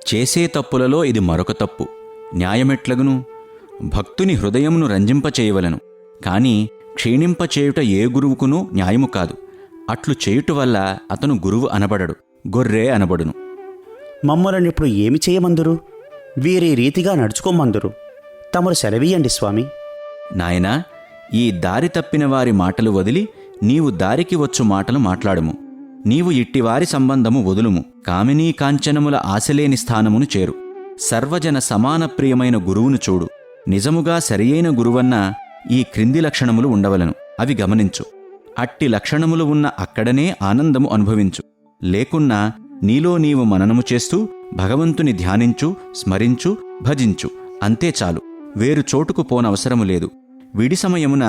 చేసే తప్పులలో ఇది మరొక తప్పు. న్యాయమెట్లగును? భక్తుని హృదయమును రంజింపచేయవలను, కాని క్షీణింపచేయుట ఏ గురువుకునూ న్యాయము కాదు. అట్లు చేయుట వల్ల అతను గురువు అనబడడు, గొర్రె అనబడును. మమ్మలనిప్పుడు ఏమి చేయమందురు? వీరి రీతిగా నడుచుకోమందురు. తమరు సెలవీయండి స్వామి. నాయనా, ఈ దారి తప్పిన వారి మాటలు వదిలి నీవు దారికి వచ్చు మాటలు మాట్లాడుము. నీవు ఇట్టివారి సంబంధము వదులుము. కామినీ కాంచనముల ఆశలేని స్థానమును చేరు. సర్వజన సమాన ప్రియమైన గురువును చూడు. నిజముగా సరియైన గురువన్న ఈ క్రింది లక్షణములు ఉండవలను, అవి గమనించు. అట్టి లక్షణములు ఉన్న అక్కడనే ఆనందము అనుభవించు. లేకున్నా నీలో నీవు మననము చేస్తూ భగవంతుని ధ్యానించు, స్మరించు, భజించు. అంతే చాలు. వేరు చోటుకు పోనవసరము లేదు. విడి సమయమున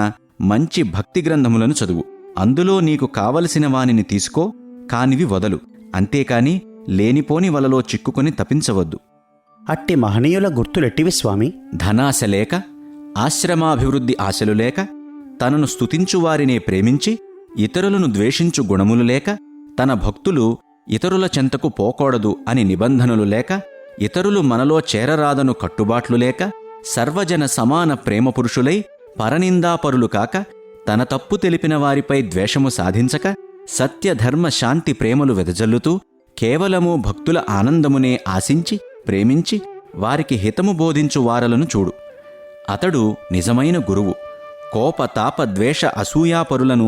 మంచి భక్తి గ్రంథములను చదువు. అందులో నీకు కావలసిన వానిని తీసుకో, కానివి వదలు. అంతేకాని లేనిపోని వలలో చిక్కుకొని తపించవద్దు. అట్టి మహనీయుల గుర్తులెట్టివి స్వామి? ధనాశ లేక, ఆశ్రమాభివృద్ధి ఆశలు లేక, తనను స్తుతించువారినే ప్రేమించి ఇతరులను ద్వేషించు గుణములు లేక, తన భక్తులు ఇతరుల చెంతకు పోకూడదు అని నిబంధనలు లేక, ఇతరులు మనలో చేరరాదను కట్టుబాట్లు లేక, సర్వజన సమాన ప్రేమపురుషులై పరనిందాపరులు కాక, తన తప్పు తెలిపిన వారిపై ద్వేషము సాధించక, సత్యధర్మ శాంతి ప్రేమలు వెదజల్లుతూ కేవలము భక్తుల ఆనందమునే ఆశించి ప్రేమించి వారికి హితము బోధించు వారలను చూడు. అతడు నిజమైన గురువు. కోప తాప ద్వేష అసూయాపరులను,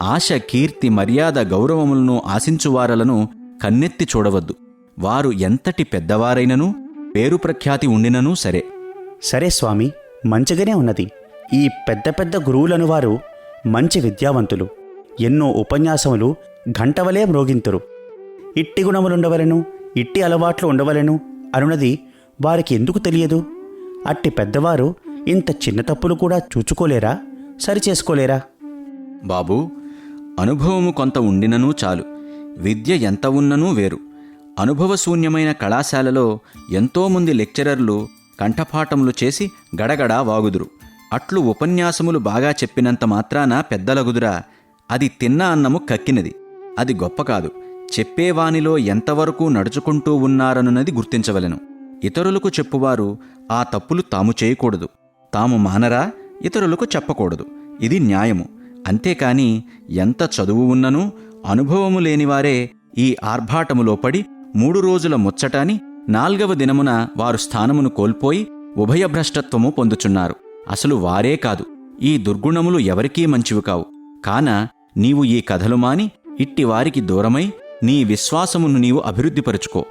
ఆశ కీర్తి మర్యాద గౌరవములను ఆశించువారలను కన్నెత్తి చూడవద్దు. వారు ఎంతటి పెద్దవారైనను పేరు ప్రఖ్యాతి ఉండిననూ సరే. సరే స్వామి, మంచిగానే ఉన్నది. ఈ పెద్ద పెద్ద గురువులను వారు మంచి విద్యావంతులు. ఎన్నో ఉపన్యాసములు గంటవలే మ్రోగింతురు. ఇట్టి గుణములుండవలెను, ఇట్టి అలవాట్లు ఉండవలెను అనున్నది వారికి ఎందుకు తెలియదు? అట్టి పెద్దవారు ఇంత చిన్న తప్పులు కూడా చూచుకోలేరా, సరిచేసుకోలేరా? బాబూ, అనుభవము కొంత ఉండిననూ చాలు. విద్య ఎంత ఉన్ననూ వేరు. అనుభవశూన్యమైన కళాశాలలో ఎంతోమంది లెక్చరర్లు కంఠపాఠములు చేసి గడగడా వాగుదురు. అట్లు ఉపన్యాసములు బాగా చెప్పినంత మాత్రాన పెద్దలగుదురా? అది తిన్న అన్నము కక్కినది. అది గొప్ప కాదు. చెప్పేవానిలో ఎంతవరకు నడుచుకుంటూ ఉన్నారనున్నది గుర్తించవలెను. ఇతరులకు చెప్పువారు ఆ తప్పులు తాము చేయకూడదు. తాము మానరా ఇతరులకు చెప్పకూడదు. ఇది న్యాయము. అంతేకాని ఎంత చదువు ఉన్ననూ అనుభవము లేనివారే ఈ ఆర్భాటములో పడి 3 రోజుల ముచ్చటాని 4వ దినమున వారు స్థానమును కోల్పోయి ఉభయభ్రష్టత్వము పొందుచున్నారు. అసలు వారే కాదు, ఈ దుర్గుణములు ఎవరికీ మంచివి కావు. కాన నీవు ఈ కథలు మాని ఇట్టి వారికి దూరమై నీ విశ్వాసమును నీవు అభివృద్ధిపరుచుకో.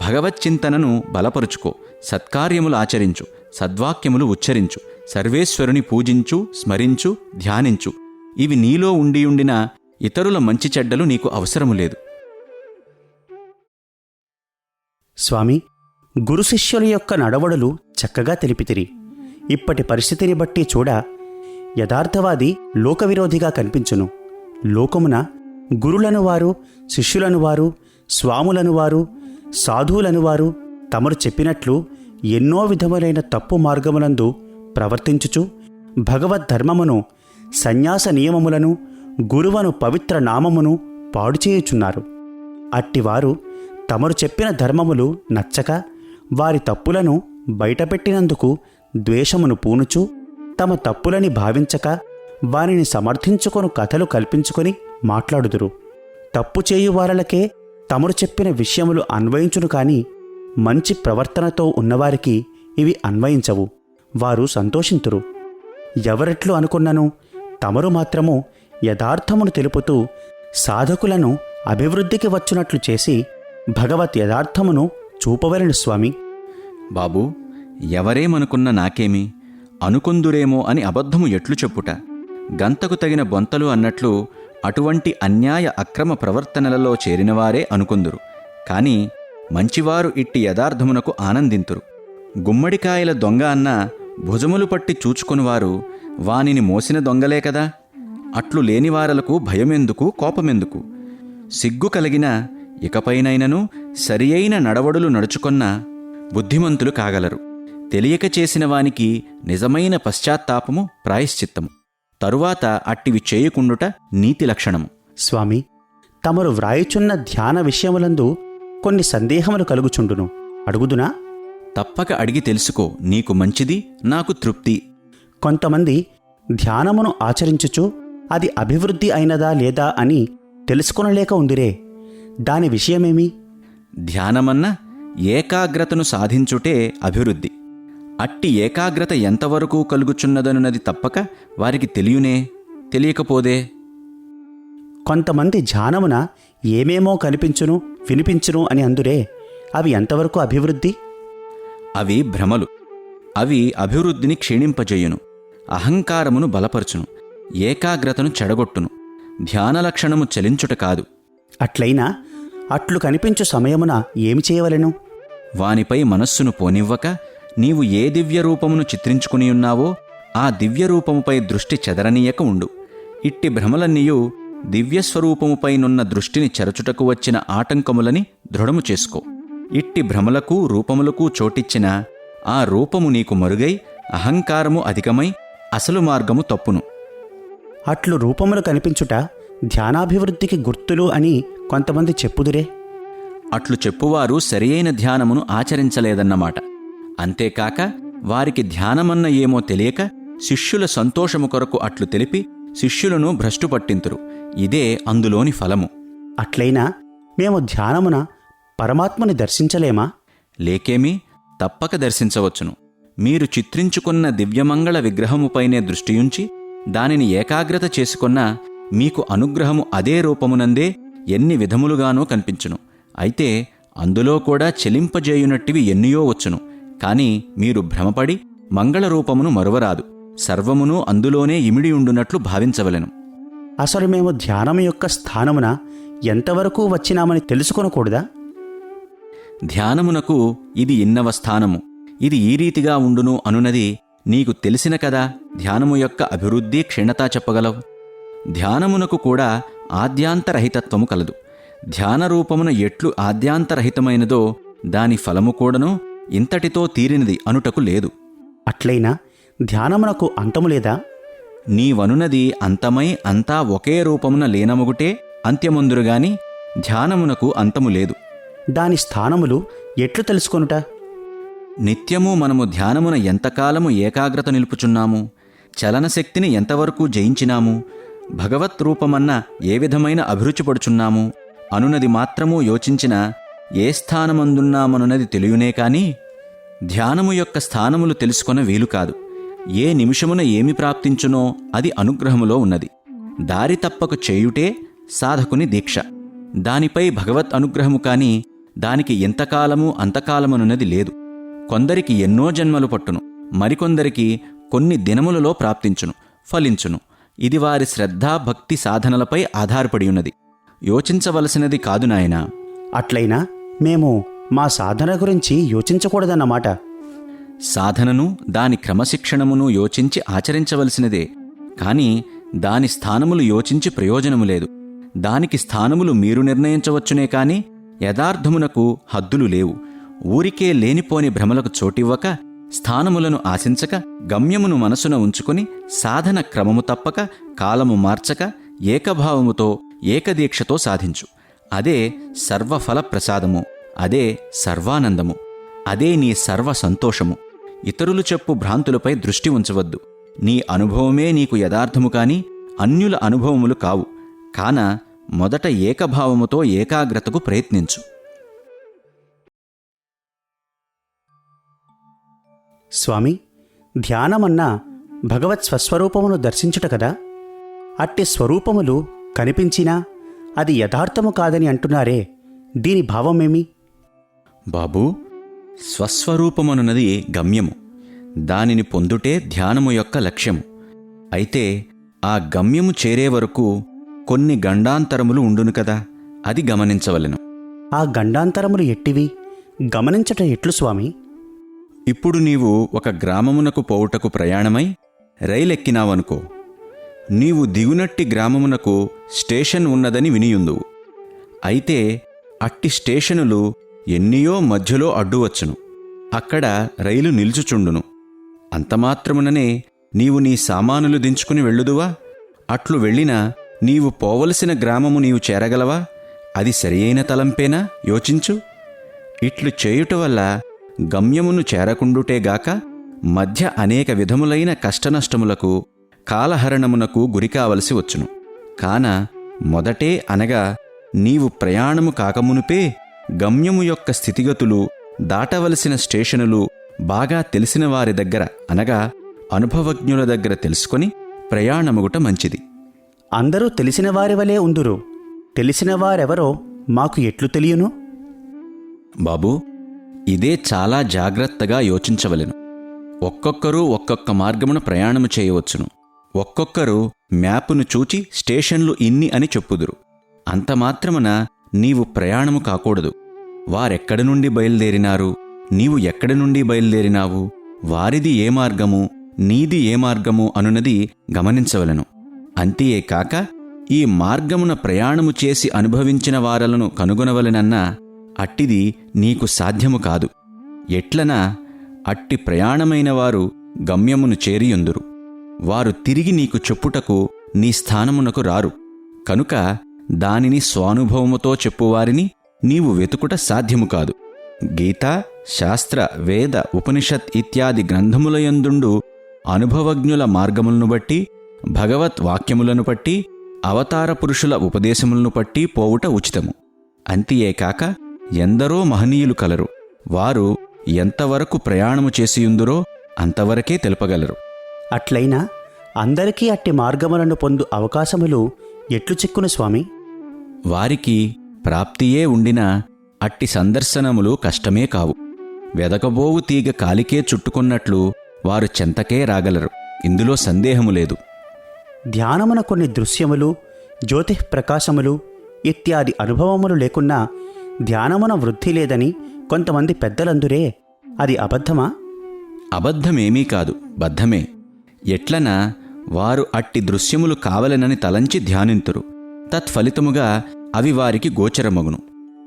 భగవచ్చింతనను బలపరుచుకో. సత్కార్యములు ఆచరించు. సద్వాక్యములు ఉచ్చరించు. సర్వేశ్వరుని పూజించు, స్మరించు, ధ్యానించు. ఇవి నీలో ఉండియుండిన ఇతరుల మంచి చెడ్డలు నీకు అవసరము లేదు. స్వామి, గురు శిష్యుల యొక్క నడవడులు చక్కగా తెలిపితిరి. ఇప్పటి పరిస్థితిని బట్టి చూడ యథార్థవాది లోకవిరోధిగా కనిపించును. లోకమున గురులను వారు, శిష్యులను వారు, స్వాములను వారు, సాధువులను వారు తమరు చెప్పినట్లు ఎన్నో విధములైన తప్పు మార్గములందు ప్రవర్తించుచు భగవద్ధర్మమును, సన్యాస నియమములను, గురువను పవిత్ర నామమును పాడుచేయుచున్నారు. అట్టివారు తమరు చెప్పిన ధర్మములు నచ్చక వారి తప్పులను బయటపెట్టినందుకు ద్వేషమును పూనుచు, తమ తప్పులని భావించక వారిని సమర్థించుకొను కథలు కల్పించుకొని మాట్లాడుదురు. తప్పు చేయువారలకే తమరు చెప్పిన విషయములు అన్వయించును కాని మంచి ప్రవర్తనతో ఉన్నవారికి ఇవి అన్వయించవు. వారు సంతోషింతురు. ఎవరెట్లు అనుకున్నను తమరు మాత్రము యథార్థమును తెలుపుతూ సాధకులను అభివృద్ధికి వచ్చునట్లు చేసి భగవత్ యథార్థమును చూపవలెను స్వామి. బాబూ, ఎవరేమనుకున్న నాకేమి, అనుకుందురేమో అని అబద్ధము ఎట్లు చెప్పుట? గంతకు తగిన బొంతలు అన్నట్లు అటువంటి అన్యాయ అక్రమ ప్రవర్తనలలో చేరినవారే అనుకుందురు. కాని మంచివారు ఇట్టి యథార్థమునకు ఆనందింతురు. గుమ్మడికాయల దొంగ అన్న భుజములు పట్టి చూచుకొనివారు వానిని మోసిన దొంగలే కదా. అట్లు లేనివారలకు భయమెందుకు, కోపమెందుకు? సిగ్గు కలిగిన ఇకపైనైనను సరియైన నడవడులు నడుచుకొన్న బుద్ధిమంతులు కాగలరు. తెలియక చేసిన వానికి నిజమైన పశ్చాత్తాపము ప్రాయశ్చిత్తము. తరువాత అట్టివి చేయకుండుట నీతి లక్షణము. స్వామి, తమరు వ్రాయుచున్న ధ్యాన విషయములందు కొన్ని సందేహములు కలుగుచుండును, అడుగుదునా? తప్పక అడిగి తెలుసుకో. నీకు మంచిది, నాకు తృప్తి. కొంతమంది ధ్యానమును ఆచరించుచు అది అభివృద్ధి అయినదా లేదా అని తెలుసుకొనలేక ఉందిరే. దాని విషయమేమి? ధ్యానమన్న ఏకాగ్రతను సాధించుటే అభివృద్ధి. అట్టి ఏకాగ్రత ఎంతవరకు కలుగుచున్నదనున్నది తప్పక వారికి తెలియకపోదే. కొంతమంది ధ్యానమున ఏమేమో కనిపించును వినిపించును అని అందురే, అవి ఎంతవరకు అభివృద్ధి? అవి భ్రమలు. అవి అభివృద్ధిని క్షీణింపజేయును, అహంకారమును బలపరచును, ఏకాగ్రతను చెడగొట్టును. ధ్యాన లక్షణము చలించుట కాదు. అట్లయినా అట్లు కనిపించు సమయమున ఏమి చేయవలెను? వానిపై మనస్సును పోనివ్వక నీవు ఏ దివ్యరూపమును చిత్రించుకునియున్నావో ఆ దివ్యరూపముపై దృష్టి చెదరనీయక ఉండు. ఇట్టి భ్రమలన్నీయు దివ్యస్వరూపముపైనున్న దృష్టిని చెరచుటకు వచ్చిన ఆటంకములని దృఢము చేసుకో. ఇట్టి భ్రమలకు రూపములకు చోటిచ్చిన ఆ రూపము నీకు మరుగై అహంకారము అధికమై అసలు మార్గము తప్పును. అట్లు రూపములు కనిపించుట ధ్యానాభివృద్ధికి గుర్తులు అని కొంతమంది చెప్పుదురే. అట్లు చెప్పువారు సరియైన ధ్యానమును ఆచరించలేదన్నమాట. అంతేకాక వారికి ధ్యానమన్న ఏమో తెలియక శిష్యుల సంతోషము కొరకు అట్లు తెలిపి శిష్యులను భ్రష్టుపట్టింతురు. ఇదే అందులోని ఫలము. అట్లయినా మేము ధ్యానమున పరమాత్మని దర్శించలేమా? లేకేమీ, తప్పక దర్శించవచ్చును. మీరు చిత్రించుకున్న దివ్యమంగళ విగ్రహముపైనే దృష్టియుంచి దానిని ఏకాగ్రత చేసుకున్న మీకు అనుగ్రహము అదే రూపమునందే ఎన్ని విధములుగానో కనిపించును. అయితే అందులో కూడా చెలింపజేయునట్టివి ఎన్నియో వచ్చును. కాని మీరు భ్రమపడి మంగళరూపమును మరువరాదు. సర్వమును అందులోనే ఇమిడియుండునట్లు భావించవలెను. అసలు మేము ధ్యానము యొక్క స్థానమున ఎంతవరకు వచ్చినామని తెలుసుకొనకూడదా? ధ్యానమునకు ఇది ఇన్నవ స్థానము, ఇది ఈ రీతిగా ఉండును అనునది నీకు తెలిసిన కదా ధ్యానము యొక్క అభివృద్ధి క్షీణత చెప్పగలవు. ధ్యానమునకు కూడా ఆద్యాంతరహితత్వము కలదు. ధ్యానరూపమున ఎట్లు ఆద్యాంతరహితమైనదో దాని ఫలము కూడాను ఇంతటితో తీరినది అనుటకు లేదు. అట్లయినా ధ్యానమునకు అంతము లేదా? నీవనున్నది అంతమై అంతా ఒకే రూపమున లేనముగుటే అంత్యముందురుగాని ధ్యానమునకు అంతము లేదు. దాని స్థానములు ఎట్లు తెలుసుకొనుట? నిత్యము మనము ధ్యానమున ఎంతకాలము ఏకాగ్రత నిలుపుచున్నాము, చలనశక్తిని ఎంతవరకు జయించినాము, భగవత్ రూపమన్న ఏ విధమైన అభిరుచి పడుచున్నాము అనునది మాత్రము యోచించిన ఏ స్థానమందున్నామనున్నది తెలియనే కాని ధ్యానము యొక్క స్థానములు తెలుసుకొన వీలు కాదు. ఏ నిమిషమున ఏమి ప్రాప్తించునో అది అనుగ్రహములో ఉన్నది. దారి తప్పక చేయుటే సాధకుని దీక్ష. దానిపై భగవత్ అనుగ్రహము కాని దానికి ఎంతకాలము అంతకాలమనున్నది లేదు. కొందరికి ఎన్నో జన్మలు పట్టును, మరికొందరికి కొన్ని దినములలో ప్రాప్తించును, ఫలించును. ఇది వారి శ్రద్ధా భక్తి సాధనలపై ఆధారపడి ఉన్నది. యోచించవలసినది కాదు నాయనా. అట్లయినా మేము మా సాధన గురించి యోచించకూడదన్నమాట. సాధనను దాని క్రమశిక్షణమును యోచించి ఆచరించవలసినదే. కాని దాని స్థానములు యోచించి ప్రయోజనము లేదు. దానికి స్థానములు మీరు నిర్ణయించవచ్చునే కాని యథార్థమునకు హద్దులు లేవు. ఊరికే లేనిపోని భ్రమలకు చోటివ్వక స్థానములను ఆశించక గమ్యమును మనసున ఉంచుకుని సాధన క్రమము తప్పక కాలము మార్చక ఏకభావముతో ఏకదీక్షతో సాధించు. అదే సర్వఫల ప్రసాదము, అదే సర్వానందము, అదే నీ సర్వ సంతోషము. ఇతరులు చెప్పు భ్రాంతులపై దృష్టి ఉంచవద్దు. నీ అనుభవమే నీకు యథార్థము కాని అన్యుల అనుభవములు కావు. కాన మొదట ఏకభావముతో ఏకాగ్రతకు ప్రయత్నించు. స్వామి, ధ్యానమన్నా భగవత్ స్వస్వరూపమును దర్శించుట కదా. అట్టి స్వరూపములు కనిపించినా అది యథార్థము కాదని అంటున్నారే, దీని భావమేమి? బాబూ, స్వస్వరూపమనున్నది గమ్యము. దానిని పొందుటే ధ్యానము యొక్క లక్ష్యము. అయితే ఆ గమ్యము చేరే వరకు కొన్ని గండాంతరములు ఉండును కదా, అది గమనించవలెను. ఆ గండాంతరములు ఎట్టివి? గమనించట ఎట్లు స్వామి? ఇప్పుడు నీవు ఒక గ్రామమునకు పోవుటకు ప్రయాణమై రైలెక్కినావనుకో. నీవు దిగునట్టి గ్రామమునకు స్టేషన్ ఉన్నదని వినియుందువు. అయితే అట్టి స్టేషనులు ఎన్నియో మధ్యలో అడ్డువచ్చును. అక్కడ రైలు నిల్చుచుండును. అంతమాత్రముననే నీవు నీ సామానులు దించుకుని వెళ్ళుదువా? అట్లు వెళ్ళినా నీవు పోవలసిన గ్రామము నీవు చేరగలవా? అది సరియైన తలంపేనా? యోచించు. ఇట్లు చేయుట వల్ల గమ్యమును చేరకుండుటేగాక మధ్య అనేక విధములైన కష్టనష్టములకు కాలహరణమునకు గురికావలసి వచ్చును. కాన మొదటే అనగా నీవు ప్రయాణము కాకమునుపే గమ్యము యొక్క స్థితిగతులు, దాటవలసిన స్టేషనులు బాగా తెలిసిన వారి దగ్గర అనగా అనుభవజ్ఞుల దగ్గర తెలుసుకొని ప్రయాణమగుట మంచిది. అందరూ తెలిసిన వారి వలె ఉందురు. తెలిసిన వారెవరో మాకు ఎట్లు తెలియను? బాబూ, ఇదే చాలా జాగ్రత్తగా యోచించవలెను. ఒక్కొక్కరు ఒక్కొక్క మార్గమున ప్రయాణము చేయవచ్చును. ఒక్కొక్కరు మ్యాపును చూచి స్టేషన్లు ఇన్ని అని చెప్పుదురు. అంత మాత్రమున నీవు ప్రయాణము కాకూడదు. వారెక్కడి నుండి బయలుదేరినారు, నీవు ఎక్కడి నుండి బయలుదేరినావు, వారిది ఏ మార్గము, నీది ఏ మార్గము అనున్నది గమనించవలను. అంతియేకాక ఈ మార్గమున ప్రయాణము చేసి అనుభవించిన వారలను కనుగొనవలెనన్నా అట్టిది నీకు సాధ్యము కాదు. ఎట్లనా అట్టి ప్రయాణమైన వారు గమ్యమును చేరియుందురు. వారు తిరిగి నీకు చెప్పుటకు నీ స్థానమునకు రారు. కనుక దానిని స్వానుభవముతో చెప్పువారిని నీవు వెతుకుట సాధ్యము కాదు. గీత, శాస్త్ర, వేద, ఉపనిషత్ ఇత్యాది గ్రంథములయందుండు అనుభవజ్ఞుల మార్గములను బట్టి, భగవత్ వాక్యములను బట్టి, అవతార పురుషుల ఉపదేశములను బట్టి పోవుట ఉచితము. అంతియేకాక ఎందరో మహనీయులు కలరు. వారు ఎంతవరకు ప్రయాణము చేసియుందురో అంతవరకే తెలుపగలరు. అట్లయినా అందరికీ అట్టి మార్గములను పొందు అవకాశములు ఎట్లు చిక్కును స్వామి? వారికి ప్రాప్తియే ఉండినా అట్టి సందర్శనములు కష్టమే కావు. వెదకబోవు తీగ కాలికే చుట్టుకున్నట్లు వారు చెంతకే రాగలరు. ఇందులో సందేహము లేదు. ధ్యానమున కొన్ని దృశ్యములు, జ్యోతిఃప్రకాశములు ఇత్యాది అనుభవములు లేకున్నా ధ్యానమున వృద్ధి లేదని కొంతమంది పెద్దలందురే. అది అబద్ధమా? అబద్ధమేమీ కాదు, బద్ధమే. ఎట్లనా వారు అట్టి దృశ్యములు కావలెనని తలంచి ధ్యానింతురు. తత్ఫలితముగా అవి వారికి గోచరమగును.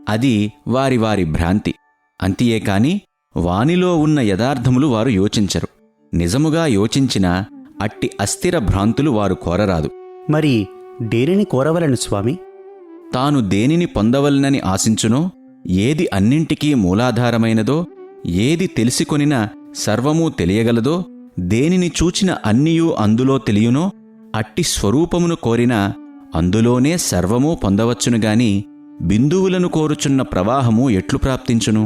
అది వారి వారి భ్రాంతి. అంతియేకాని వానిలో ఉన్న యథార్థములు వారు యోచించరు. నిజముగా యోచించిన అట్టి అస్థిర భ్రాంతులు వారు కోరరాదు. మరి దేనిని కోరవలను స్వామి? తాను దేనిని పొందవలనని ఆశించునో, ఏది అన్నింటికీ మూలాధారమైనదో, ఏది తెలిసికొనినా సర్వమూ తెలియగలదో, దేనిని చూచిన అన్నియూ అందులో తెలియునో అట్టి స్వరూపమును కోరినా అందులోనే సర్వమూ పొందవచ్చునుగాని బిందువులను కోరుచున్న ప్రవాహము ఎట్లు ప్రాప్తించును?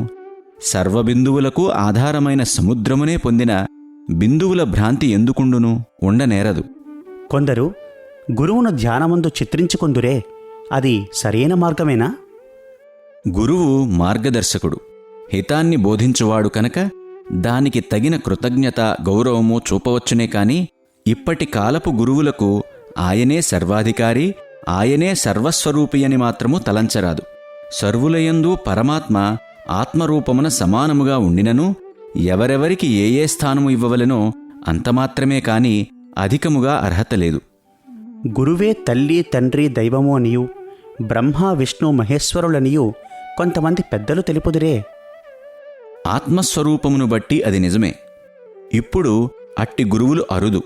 సర్వబిందువులకు ఆధారమైన సముద్రమునే పొందిన బిందువుల భ్రాంతి ఎందుకుండును? ఉండనేరదు. కొందరు గురువును ధ్యానమందు చిత్రించుకుందురే, అది సరైన మార్గమేనా? గురువు మార్గదర్శకుడు, హితాన్ని బోధించువాడు కనుక దానికి తగిన కృతజ్ఞత, గౌరవము చూపవచ్చునే కాని ఇప్పటి కాలపు గురువులకు ఆయనే సర్వాధికారి, ఆయనే సర్వస్వరూపి అని మాత్రము తలంచరాదు. సర్వులయందు పరమాత్మ ఆత్మరూపమున సమానముగా ఉండినను ఎవరెవరికి ఏ ఏ స్థానము ఇవ్వవలెనో అంతమాత్రమే కాని అధికముగా అర్హత లేదు. గురువే తల్లి, తండ్రి, దైవము అనియు, బ్రహ్మ, విష్ణు, మహేశ్వరులనియు కొంతమంది పెద్దలు తెలుపుదురే. ఆత్మస్వరూపమును బట్టి అది నిజమే. ఇప్పుడు అట్టి గురువులు అరుదు.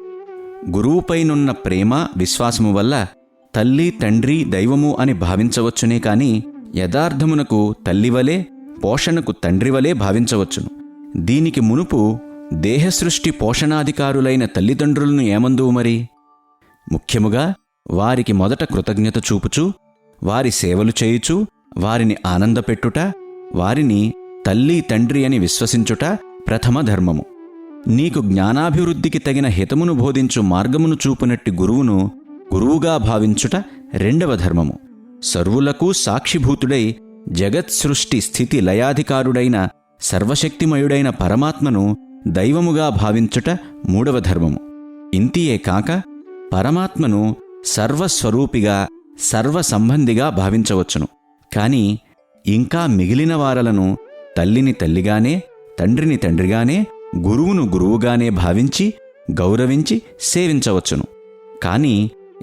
గురువుపైనున్న ప్రేమ, విశ్వాసము వల్ల తల్లి, తండ్రి, దైవము అని భావించవచ్చునే కాని యథార్థమునకు తల్లివలే, పోషణకు తండ్రివలే భావించవచ్చును. దీనికి మునుపు దేహసృష్టి పోషణాధికారులైన తల్లిదండ్రులను ఏమందువు మరి? ముఖ్యముగా వారికి మొదట కృతజ్ఞత చూపుచు, వారి సేవలు చేయుచు, వారిని ఆనందపెట్టుట, వారిని తల్లి, తండ్రి అని విశ్వసించుట ప్రథమ ధర్మము. నీకు జ్ఞానాభివృద్ధికి తగిన హితమును బోధించు మార్గమును చూపునట్టి గురువును గురువుగా భావించుట రెండవ ధర్మము. సర్వులకు సాక్షిభూతుడై జగత్సృష్టి స్థితి లయాధికారుడైన సర్వశక్తిమయుడైన పరమాత్మను దైవముగా భావించుట మూడవ ధర్మము. ఇంతియే కాక పరమాత్మను సర్వస్వరూపిగా, సర్వసంబంధిగా భావించవచ్చును. కాని ఇంకా మిగిలిన వారలను తల్లిని తల్లిగానే, తండ్రిని తండ్రిగానే, గురువును గురువుగానే భావించి, గౌరవించి సేవించవచ్చును. కాని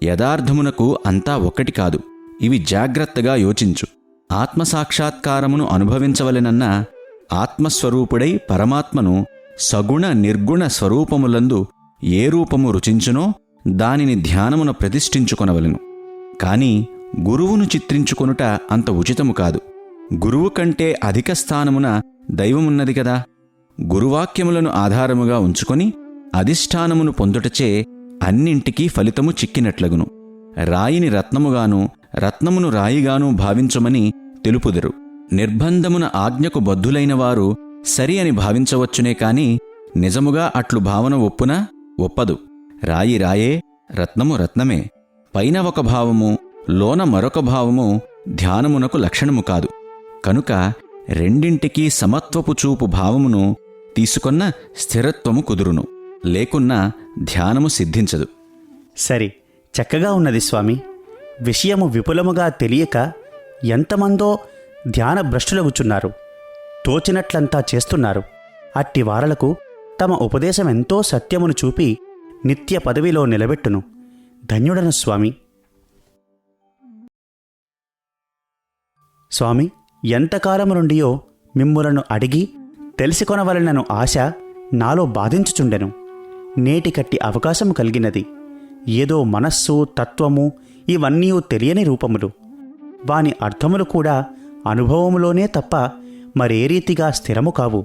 యథార్థమునకు అంతా ఒక్కటి కాదు. ఇవి జాగ్రత్తగా యోచించు. ఆత్మసాక్షాత్కారమును అనుభవించవలెనన్నా ఆత్మస్వరూపుడై పరమాత్మను సగుణ నిర్గుణ స్వరూపములందు ఏ రూపము రుచించునో దానిని ధ్యానమున ప్రతిష్ఠించుకొనవలెను. కాని గురువును చిత్రించుకొనుట అంత ఉచితము కాదు. గురువు కంటే అధిక స్థానమున దైవమున్నది కదా. గురువాక్యములను ఆధారముగా ఉంచుకొని అధిష్టానమును పొందుటచే అన్నింటికీ ఫలితము చిక్కినట్లగును. రాయిని రత్నముగాను, రత్నమును రాయిగాను భావించమని తెలుపుదరు. నిర్బంధమున ఆజ్ఞకు బద్ధులైన వారు సరి అని భావించవచ్చునే కాని నిజముగా అట్లు భావన ఒప్పునా? ఒప్పదు. రాయి రాయే, రత్నము రత్నమే. పైన ఒక భావము, లోన మరొక భావము ధ్యానమునకు లక్షణము కాదు. కనుక రెండింటికీ సమత్వపు చూపు భావమును తీసుకొన్న స్థిరత్వము కుదురును, లేకున్నా ధ్యానము సిద్ధించదు. సరి, చక్కగా ఉన్నది స్వామి. విషయము విపులముగా తెలియక ఎంతమందో ధ్యాన భ్రష్టులగుచున్నారు. తోచినట్లంతా చేస్తున్నారు. అట్టి వారలకు తమ ఉపదేశం ఎంతో సత్యమును చూపి నిత్య పదవిలో నిలబెట్టును. ధన్యుడను స్వామి. స్వామి, ఎంతకాలము నుండియో మిమ్ములను అడిగి తెలిసికొనవలనను ఆశ నాలో బాధించుచుండెను. నేటికట్టి అవకాశము కలిగినది. ఏదో మనస్సు, తత్వము ఇవన్నీ తెలియని రూపములు. వాని అర్థములు కూడా అనుభవములోనే తప్ప మరే రీతిగా స్థిరము కావు.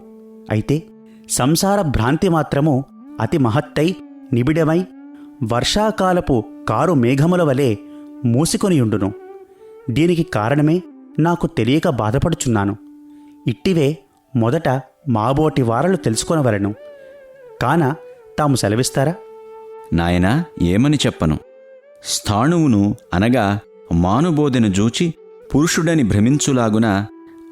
అయితే సంసార భ్రాంతి మాత్రము అతి మహత్తై నిబిడమై వర్షాకాలపు కారు మేఘముల వలె మూసికొనియుండును. దీనికి కారణమే నాకు తెలియక బాధపడుచున్నాను. ఇట్టివే మొదట మాబోటి వారలు తెలుసుకొనవలను. కాన తాము సెలవిస్తారా? నాయనా, ఏమని చెప్పను? స్థాణువును అనగా మానుబోధెను జూచి పురుషుడని భ్రమించులాగున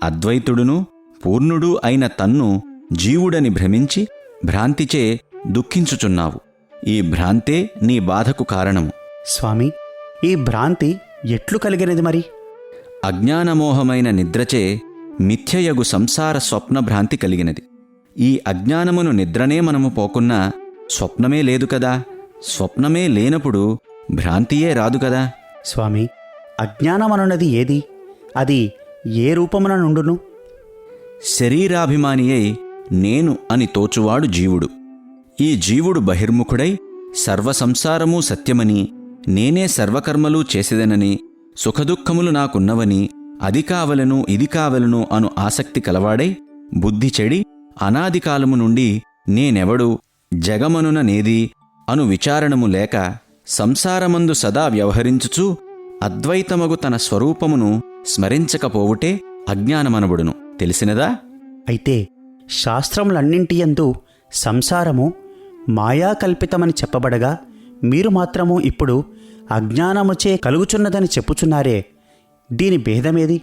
అద్వైతుడును పూర్ణుడు అయిన తన్ను జీవుడని భ్రమించి భ్రాంతిచే దుఃఖించుచున్నావు. ఈ భ్రాంతే నీ బాధకు కారణము. స్వామి, ఈ భ్రాంతి ఎట్లు కలిగినది మరి? అజ్ఞానమోహమైన నిద్రచే మిథ్యయగు సంసార స్వప్న భ్రాంతి కలిగినది. ఈ అజ్ఞానమును నిద్రనే మనము పోకున్నా స్వప్నమే లేదు కదా. స్వప్నమే లేనప్పుడు భ్రాంతియే రాదు కదా. స్వామి, అజ్ఞానమనున్నది ఏది? అది ఏ రూపమున నుండును? శరీరాభిమానియై నేను అని తోచువాడు జీవుడు. ఈ జీవుడు బహిర్ముఖుడై సర్వసంసారమూ సత్యమని, నేనే సర్వకర్మలూ చేసేదనని, సుఖదుఖములు నాకున్నవని, అది కావలను ఇది కావలను అను ఆసక్తి కలవాడై బుద్ధి చెడి అనాదికాలము నుండి నేనెవడు, జగమనున నేది అను విచారణము లేక సంసారమందు సదా వ్యవహరించుచూ అద్వైతమగు తన స్వరూపమును స్మరించకపోవుటే అజ్ఞానమనబడును. తెలిసినదా? అయితే శాస్త్రములన్నింటియందు సంసారము మాయాకల్పితమని చెప్పబడగా మీరు మాత్రము ఇప్పుడు అజ్ఞానముచే కలుగుచున్నదని చెప్పుచున్నారే, దీని భేదమేది?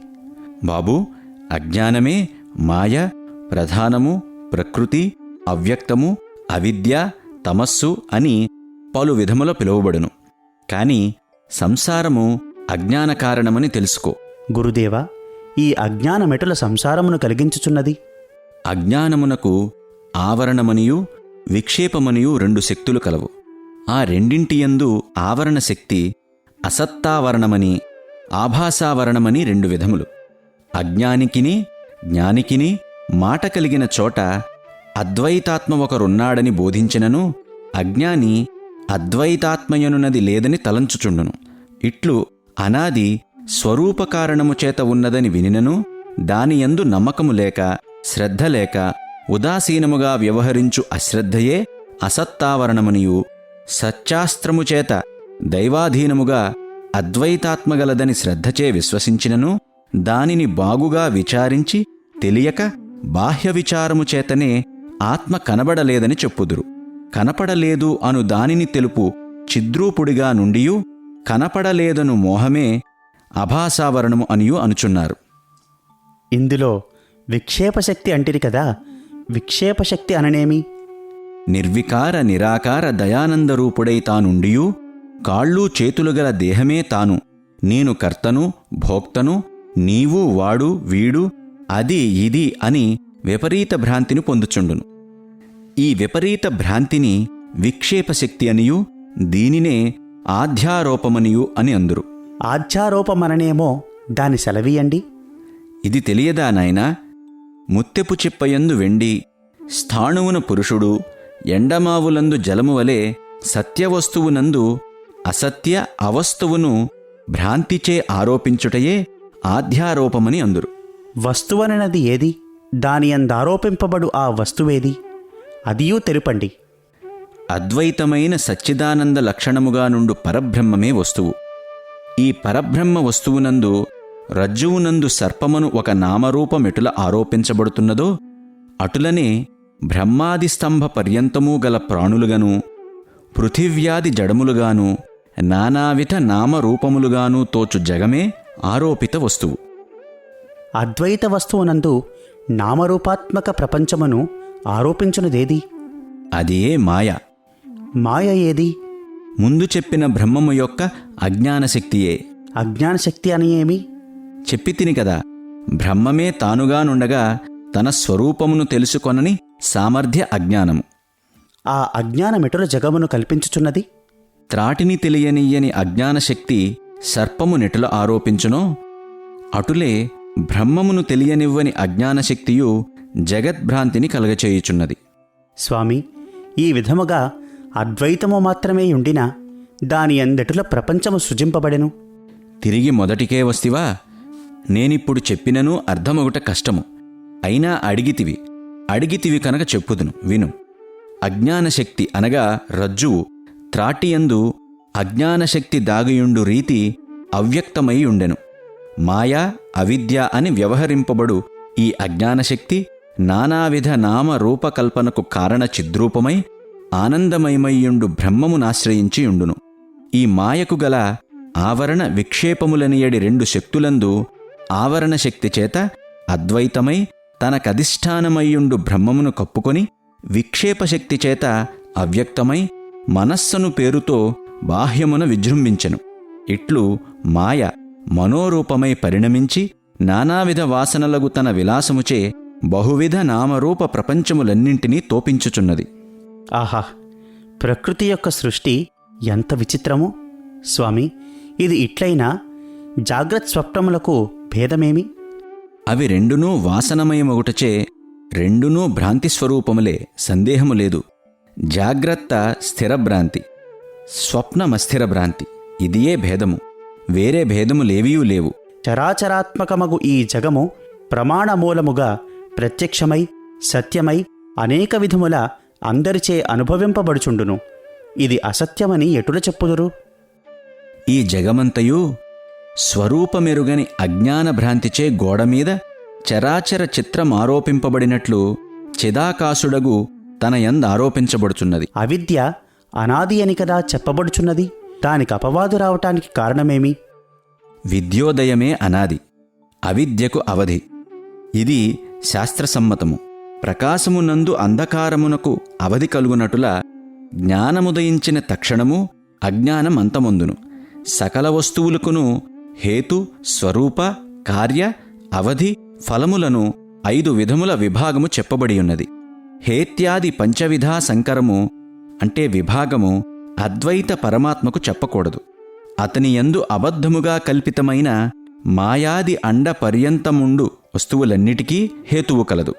బాబూ, అజ్ఞానమే మాయ, ప్రధానము, ప్రకృతి, అవ్యక్తము, అవిద్య, తమస్సు అని పలు విధముల పిలువబడును. కాని సంసారము అజ్ఞాన కారణమని తెలుసుకో. గురుదేవా, ఈ అజ్ఞానమెటుల సంసారమును కలిగించుచున్నది? అజ్ఞానమునకు ఆవరణమనియు విక్షేపమనియు రెండు శక్తులు కలవు. ఆ రెండింటియందు ఆవరణ శక్తి అసత్తావరణమని, ఆభాసావరణమని రెండు విధములు. అజ్ఞానికిని జ్ఞానికిని మాట కలిగిన చోట అద్వైతాత్మ ఒకరున్నాడని బోధించినను అజ్ఞాని అద్వైతాత్మయనున్నది లేదని తలంచుచుండును. ఇట్లు అనాది స్వరూపకారణము చేత ఉన్నదని వినినను దానియందు నమ్మకము లేక, శ్రద్ధ లేక ఉదాసీనముగా వ్యవహరించు అశ్రద్ధయే అసత్తావరణమనియు, సత్శాస్త్రము చేత దైవాధీనముగా అద్వైతాత్మగలదని శ్రద్ధచే విశ్వసించినను దానిని బాగుగా విచారించి తెలియక బాహ్య విచారము చేతనే ఆత్మ కనబడలేదని చెప్పుదురు. కనపడలేదు అను దానిని తెలుపు చిద్రూపుడిగా నుండియు కనపడలేదను మోహమే అభాసావరణము అనియు అనుచున్నారు. ఇందులో విక్షేపశక్తి అంటిరి కదా, విక్షేపశక్తి అననేమి? నిర్వికార నిరాకార దయానందరూపుడై తానుండియు కాళ్ళు చేతులు గల దేహమే తాను, నేను కర్తను భోక్తను, నీవు వాడు వీడు అది ఇది అని విపరీత భ్రాంతిని పొందుచుండును. ఈ విపరీత భ్రాంతిని విక్షేపశక్తి అనియు దీనినే ఆధ్యారోపమనియు అని అందురు. ఆధ్యారోపమననేమో, దాని సెలవీయండి. ఇది తెలియదా నాయనా? ముత్తెపు చిప్పయందు వెండి, స్థాణువున పురుషుడు, ఎండమావులందు జలము వలె సత్యవస్తువునందు అసత్య అవస్తువును భ్రాంతిచే ఆరోపించుటయే ఆధ్యారోపమని అందురు. వస్తువనది ఏది? దానియందారోపింపబడు ఆ వస్తువేది? అదియూ తెలుపండి. అద్వైతమైన సచ్చిదానంద లక్షణముగా నుండు పరబ్రహ్మమే వస్తువు. ఈ పరబ్రహ్మ వస్తువునందు రజ్జువునందు సర్పమును ఒక నామరూపమెటుల ఆరోపించబడుతున్నదో అటులనే బ్రహ్మాది స్తంభ పర్యంతమూ గల ప్రాణులుగాను పృథివ్యాది జడములుగాను నానావిధ నామరూపములుగాను తోచు జగమే ఆరోపిత వస్తువు. అద్వైత వస్తువునందు నామరూపాత్మక ప్రపంచమును ఆరోపించునదేది? అదే మాయ. మాయ ఏది? ముందు చెప్పిన బ్రహ్మము యొక్క అజ్ఞానశక్తియే. అజ్ఞానశక్తి అని ఏమి? చెప్పి తిని కదా, బ్రహ్మమే తానుగానుండగా తన స్వరూపమును తెలుసుకొనని సామర్థ్య అజ్ఞానము. ఆ అజ్ఞానమెటుల జగమును కల్పించుచున్నది? త్రాటిని తెలియనియ్యని అజ్ఞానశక్తి సర్పము నెటుల ఆరోపించునో అటులే బ్రహ్మమును తెలియనివ్వని అజ్ఞానశక్తియు జగద్భ్రాంతిని కలగచేయుచున్నది. స్వామి, ఈ విధముగా అద్వైతము మాత్రమే ఉండినా దాని అందెటుల ప్రపంచము సృజింపబడెను? తిరిగి మొదటికే వస్తివా? నేనిప్పుడు చెప్పినను అర్థమొగట కష్టము. అయినా అడిగితివి కనుక చెప్పుదును, విను. అజ్ఞానశక్తి అనగా రజ్జువు త్రాటియందు అజ్ఞానశక్తి దాగియుండు రీతి అవ్యక్తమై ఉండెను. మాయా అవిద్య అని వ్యవహరింపబడు ఈ అజ్ఞానశక్తి నానావిధ నామ రూపకల్పనకు కారణ చిద్రూపమై ఆనందమయమయ్యుండు బ్రహ్మమునాశ్రయించి ఉండును. ఈ మాయకు గల ఆవరణ విక్షేపములనియడి రెండు శక్తులందు ఆవరణ శక్తి చేత అద్వైతమై తనకధిష్టానమయ్యుండు బ్రహ్మమును కప్పుకొని విక్షేపశక్తి చేత అవ్యక్తమై మనస్సను పేరుతో బాహ్యమున విజృంభించెను. ఇట్లు మాయ మనోరూపమై పరిణమించి నానావిధ వాసనలగు తన విలాసముచే బహువిధ నామరూప ప్రపంచములన్నింటినీ తోపించుచున్నది. ఆహా! ప్రకృతి యొక్క సృష్టి ఎంత విచిత్రము! స్వామి, ఇది ఇట్లయినా జాగ్రత్త స్వప్నములకు భేదమేమి? అవి రెండునూ వాసనమయమొగుటచే రెండునూ భ్రాంతిస్వరూపములే, సందేహము లేదు. జాగ్రత్త స్థిరభ్రాంతి, స్వప్నమస్థిర భ్రాంతి. ఇదియే భేదము, వేరే భేదములేవీయూ లేవు. చరాచరాత్మకమగు ఈ జగము ప్రమాణమూలముగా ప్రత్యక్షమై సత్యమై అనేక విధముల అందరిచే అనుభవింపబడుచుండును. ఇది అసత్యమని ఎటుల చెప్పుదురు? ఈ జగమంతయు స్వరూపమెరుగని అజ్ఞాన భ్రాంతిచే గోడమీద చరాచర చిత్రమారోపింపబడినట్లు చిదాకాశుడగు తన యందు ఆరోపించబడుచున్నది. అవిద్య అనాది అని కదా చెప్పబడుచున్నది. దానికి అపవాదు రావటానికి కారణమేమి? విద్యోదయమే అనాది, అవిద్యకు అవధి. ఇది శాస్త్రసమ్మతము. ప్రకాశమునందు అంధకారమునకు అవధి కలుగునటుల జ్ఞానముదయించిన తక్షణము అజ్ఞానమంతమొందును. సకల వస్తువులకును హేతు, స్వరూప, కార్య, అవధి, ఫలములను 5 విధముల విభాగము చెప్పబడియున్నది. హేత్యాది పంచవిధా సంకరము అంటే విభాగము అద్వైత పరమాత్మకు చెప్పకూడదు. అతని యందు అబద్ధముగా కల్పితమైన మాయాది అండ పర్యంతముండు వస్తువులన్నిటికీ హేతువు కలదు.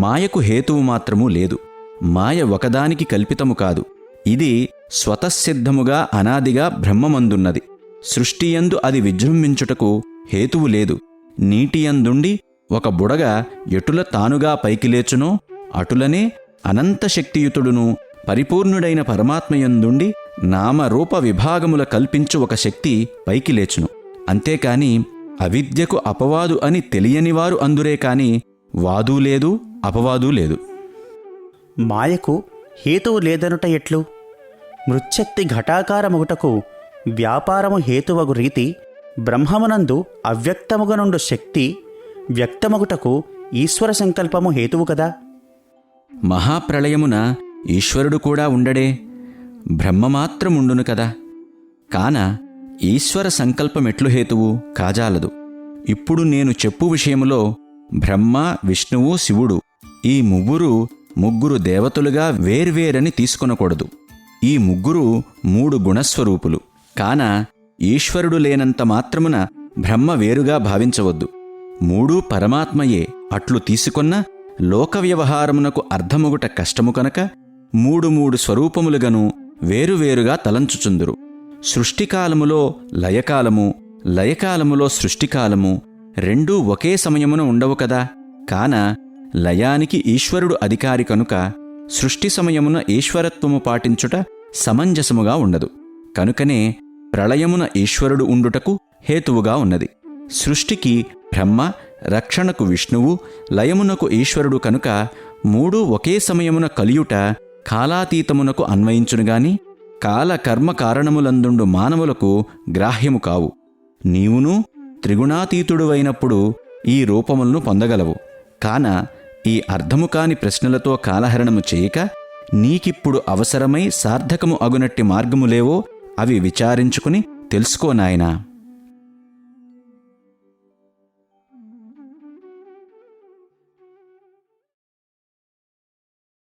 మాయకు హేతువు మాత్రమూ లేదు. మాయ ఒకదానికి కల్పితము కాదు. ఇది స్వతఃసిద్ధముగా అనాదిగా బ్రహ్మమందున్నది. సృష్టియందు అది విజృంభించుటకు హేతువు లేదు. నీటియందుండి ఒక బుడగ ఎటుల తానుగా పైకి లేచునో అటులనే అనంతశక్తియుతుడును పరిపూర్ణుడైన పరమాత్మయందుండి నామరూప విభాగముల కల్పించు ఒక శక్తి పైకి లేచును. అంతేకాని అవిద్యకు అపవాదు అని తెలియనివారు అందురే కాని వాదూ లేదు, అపవాదూ లేదు. మాయకు హేతువు లేదనుట ఎట్లు? మృచ్ఛక్తి ఘటాకారముగుటకు వ్యాపారము హేతువగు రీతి బ్రహ్మమునందు అవ్యక్తముగనుండు శక్తి వ్యక్తమగుటకు ఈశ్వర సంకల్పము హేతువు కదా. మహాప్రళయమున ఈశ్వరుడు కూడా ఉండడే, బ్రహ్మమాత్రముండును కదా. కాన ఈశ్వర సంకల్పమెట్లు హేతువు కాజాలదు. ఇప్పుడు నేను చెప్పు విషయములో బ్రహ్మ, విష్ణువు, శివుడు ఈ ముగ్గురు దేవతలుగా వేర్వేరని తీసుకొనకూడదు. ఈ ముగ్గురు 3 గుణస్వరూపులు. కాన ఈశ్వరుడు లేనంత మాత్రమున బ్రహ్మ వేరుగా భావించవద్దు. 3 పరమాత్మయే. అట్లు తీసుకొన్న లోక వ్యవహారమునకు అర్థమొగుట కష్టము కనుక 3 స్వరూపములుగను వేరువేరుగా తలంచుచుందురు. సృష్టికాలములో లయకాలము, లయకాలములో సృష్టికాలము రెండూ ఒకే సమయమున ఉండవు కదా. కాన లయానికి ఈశ్వరుడు అధికారి కనుక సృష్టి సమయమున ఈశ్వరత్వము పాటించుట సమంజసముగా ఉండదు. కనుకనే ప్రళయమున ఈశ్వరుడు ఉండుటకు హేతువుగా ఉన్నది. సృష్టికి బ్రహ్మ, రక్షణకు విష్ణువు, లయమునకు ఈశ్వరుడు కనుక మూడు ఒకే సమయమున కలియుట కాలాతీతమునకు అన్వయించునుగాని కాలకర్మ కారణములందుండు మానవులకు గ్రాహ్యము కావు. నీవును త్రిగుణాతీతుడువైనప్పుడు ఈ రూపములను పొందగలవు. కాన ఈ అర్థము కాని ప్రశ్నలతో కాలహరణము చేయక నీకిప్పుడు అవసరమై సార్థకము అగునట్టి మార్గములేవో అవి విచారించుకుని తెలుసుకోనాయనా.